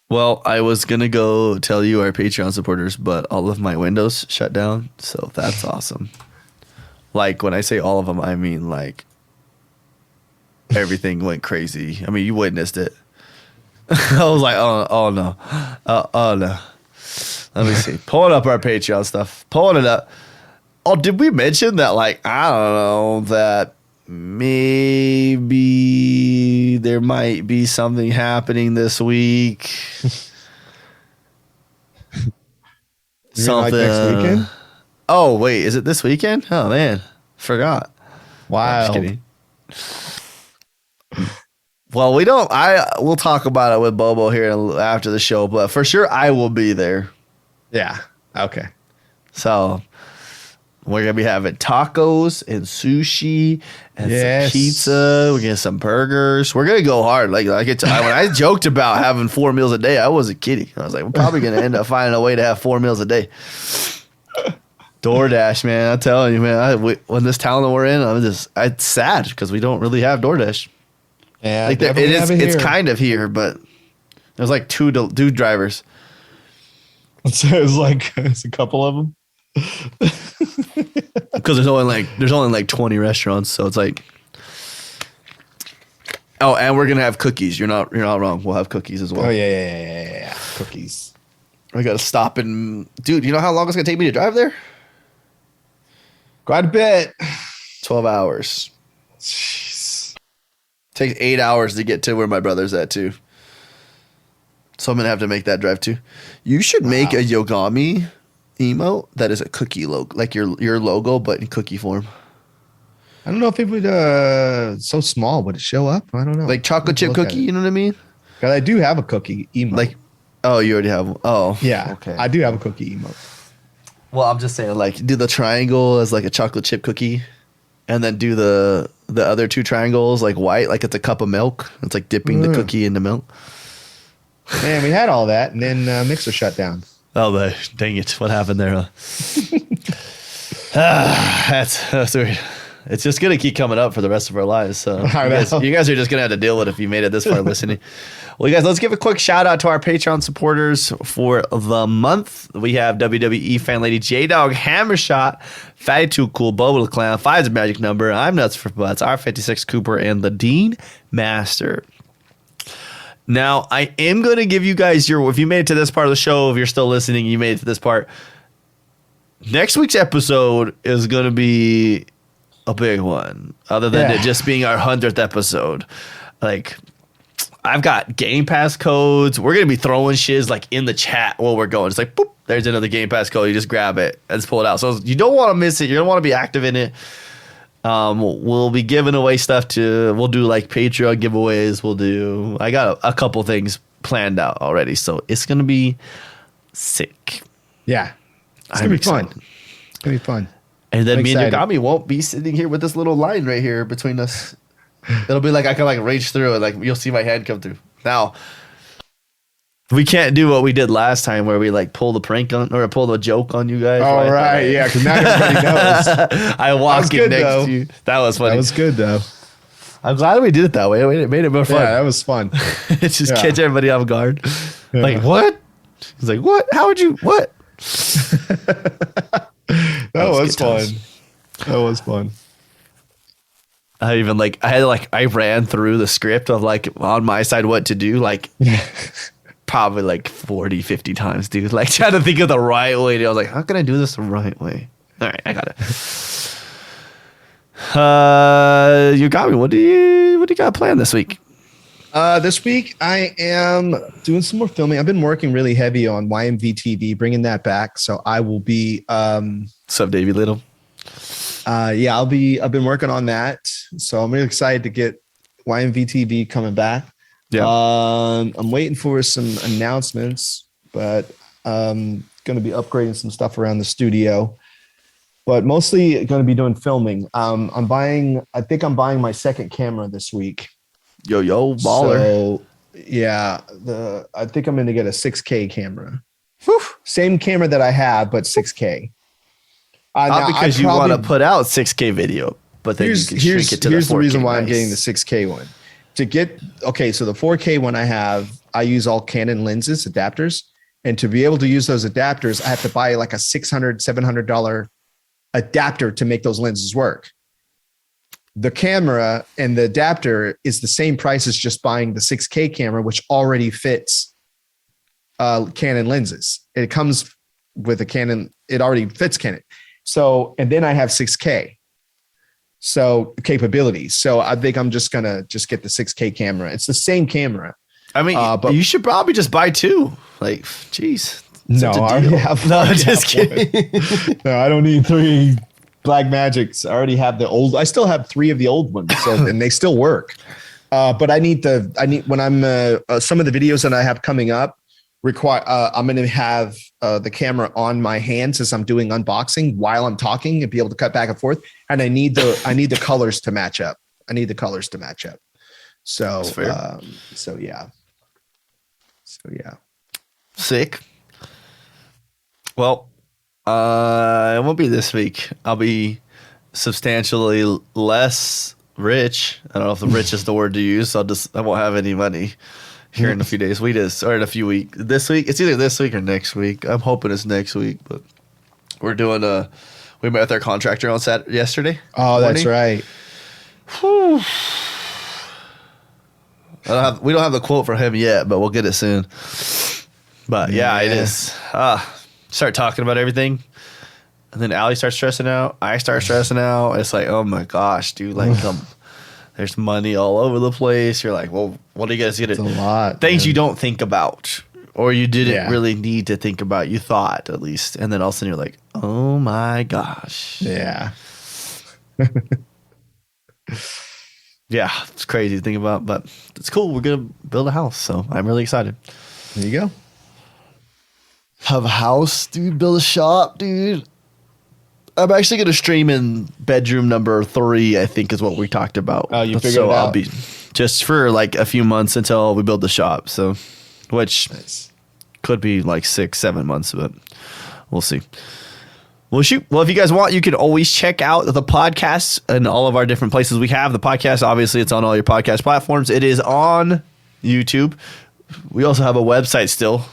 Well, I was going to go tell you our Patreon supporters, but all of my windows shut down. So that's awesome. Like, when I say all of them, I mean, like, everything went crazy. I mean, you witnessed it. I was like, oh no. Oh, no. Let me see. Pulling up our Patreon stuff. Pulling it up. Oh, did we mention that, like, I don't know, that maybe there might be something happening this week? Something. Like next weekend? Oh, wait. Is it this weekend? Oh, man. Forgot. Wow. Just kidding. Well, we'll talk about it with Bobo here after the show, but for sure I will be there. Yeah. Okay. So we're going to be having tacos and sushi and some pizza. We're getting some burgers. We're going to go hard. Like when I joked about having 4 meals a day, I wasn't kidding. I was like, we're probably going to end up finding a way to have 4 meals a day. DoorDash, man. I'm telling you, man. When this town that we're in, it's sad because we don't really have DoorDash. Yeah, like it's kind of here, but there's like two drivers. So it's a couple of them. Because there's only like 20 restaurants, so it's like. Oh, and we're gonna have cookies. You're not wrong. We'll have cookies as well. Oh yeah. Cookies. We gotta stop and dude. You know how long it's gonna take me to drive there? Quite a bit. 12 hours. Jeez. Takes 8 hours to get to where my brother's at too. So I'm gonna have to make that drive too. You should make a Yogomi emote that is a cookie logo, like your logo, but in cookie form. I don't know if it would so small would it show up? I don't know. Like chocolate chip cookie, you know what I mean? Because I do have a cookie emote. Like, oh, you already have. Oh, yeah. Okay. I do have a cookie emote. Well, I'm just saying, like, do the triangle as like a chocolate chip cookie, and then do the other two triangles like white, like it's a cup of milk. It's like dipping the cookie into milk. Man, we had all that, and then Mixer shut down. Oh, dang it! What happened there? That's weird. It's just gonna keep coming up for the rest of our lives. So you guys are just gonna have to deal with it if you made it this far listening. Well, you guys, let's give a quick shout out to our Patreon supporters for the month. We have WWE fan lady J-Dog Hammershot, Fatty Too Cool, BoboDaClown, 5's a magic number, I'm Nuts for Butts, R56 Cooper, and the Dean Master. Now, I am going to give you guys if you made it to this part of the show, if you're still listening, you made it to this part. Next week's episode is going to be a big one, other than it just being our 100th episode. Like, I've got Game Pass codes. We're going to be throwing shiz like in the chat while we're going. It's like, boop, there's another Game Pass code. You just grab it and just pull it out. So you don't want to miss it. You don't want to be active in it. We'll be giving away stuff we'll do like Patreon giveaways. I got a couple things planned out already. So it's going to be sick. Yeah. It's going to be fun. It's going to be fun. And then me and Yogomi won't be sitting here with this little line right here between us. It'll be like I can like reach through and like you'll see my hand come through. Now, we can't do what we did last time where we like pull the prank on or pull the joke on you guys. Oh, right. Yeah, because now everybody knows. I walked in next to you. That was funny. That was good, though. I'm glad we did it that way. It made it more fun. Yeah, that was fun. It just catch everybody off guard. Yeah. Like, what? He's like, what? How would you? What? That was fun. That was fun. I ran through the script of like on my side what to do, like probably like 40, 50 times, dude. Like trying to think of the right way. I was like, how can I do this the right way? All right, I got it. Yogomi, what do you got planned this week? This week I am doing some more filming. I've been working really heavy on YMV TV, bringing that back. So I will be. What's up, Davey Little? Yeah, I've been working on that. So I'm really excited to get YMV TV coming back. Yeah. I'm waiting for some announcements, but going to be upgrading some stuff around the studio. But mostly going to be doing filming. I think I'm buying my second camera this week. Yo, baller. So, yeah, I think I'm going to get a 6K camera. Whew. Same camera that I have, but 6K. Not because you want to put out 6K video, but then you can shrink it to the 4K. Here's the reason why I'm getting the 6K one. So the 4K one I use all Canon lenses, adapters. And to be able to use those adapters, I have to buy like a $600, $700 adapter to make those lenses work. The camera and the adapter is the same price as just buying the 6K camera, which already fits Canon lenses. It comes with a Canon. It already fits Canon. So, and then I have 6K. So capabilities. So I think I'm just going to get the 6K camera. It's the same camera. I mean, but you should probably just buy two. Like, geez. No, I already have. No, just kidding. No, I don't need 3 Black Magics. I already have the old. I still have 3 of the old ones, so and they still work. But I need when I'm some of the videos that I have coming up require. I'm going to have the camera on my hands as I'm doing unboxing while I'm talking and be able to cut back and forth. And I need the colors to match up. So yeah. Sick. Well, it won't be this week. I'll be substantially less rich. I don't know if the rich is the word to use. I won't have any money here in a few days. Or in a few weeks. This week, it's either this week or next week. I'm hoping it's next week, but we're doing we met with our contractor on yesterday. Oh, that's right. Whew. We don't have the quote for him yet, but we'll get it soon. But yeah, it is. Start talking about everything, and then Allie starts stressing out. I start stressing out. It's like, oh my gosh, dude! Like, there's money all over the place. You're like, well, what are you guys gonna? It's a lot. Things you don't think about, or you didn't really need to think about. You thought at least, and then all of a sudden you're like, oh my gosh. Yeah. Yeah, it's crazy to think about, but it's cool. We're gonna build a house, so I'm really excited. There you go. Have a house, dude. Build a shop, dude. I'm actually gonna stream in bedroom number 3. I think is what we talked about. Oh, you figured it out. I'll be just for like a few months until we build the shop. So, which could be like 6-7 months, but we'll see. Well, shoot. Well, if you guys want, you can always check out the podcast and all of our different places we have. The podcast, obviously, it's on all your podcast platforms. It is on YouTube. We also have a website still,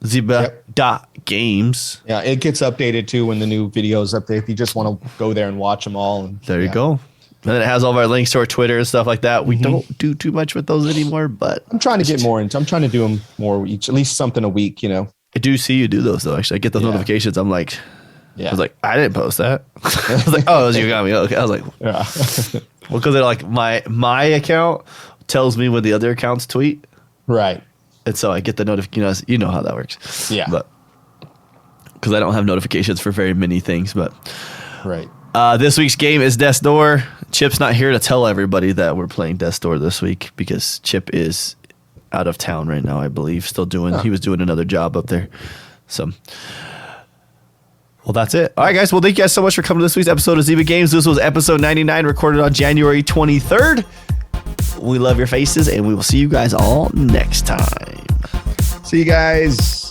Zyba.games. Yeah, it gets updated too when the new videos update. If you just want to go there and watch them all. There you go. And then it has all of our links to our Twitter and stuff like that. We don't do too much with those anymore, but I'm trying to get more into. I'm trying to do them more each, at least something a week. I do see you do those though. Actually, I get those notifications. I'm like. Yeah. I was like, I didn't post that. I was like, oh, it was Yogomi. Okay. I was like, well, because they're like my account tells me when the other accounts tweet. Right. And so I get the notification. You know how that works. Yeah. But because I don't have notifications for very many things. But right. This week's game is Death's Door. Chip's not here to tell everybody that we're playing Death's Door this week because Chip is out of town right now, I believe. He was doing another job up there. So. Well, that's it. All right, guys. Well, thank you guys so much for coming to this week's episode of Zyba Games. This was episode 99, recorded on January 23rd. We love your faces, and we will see you guys all next time. See you guys.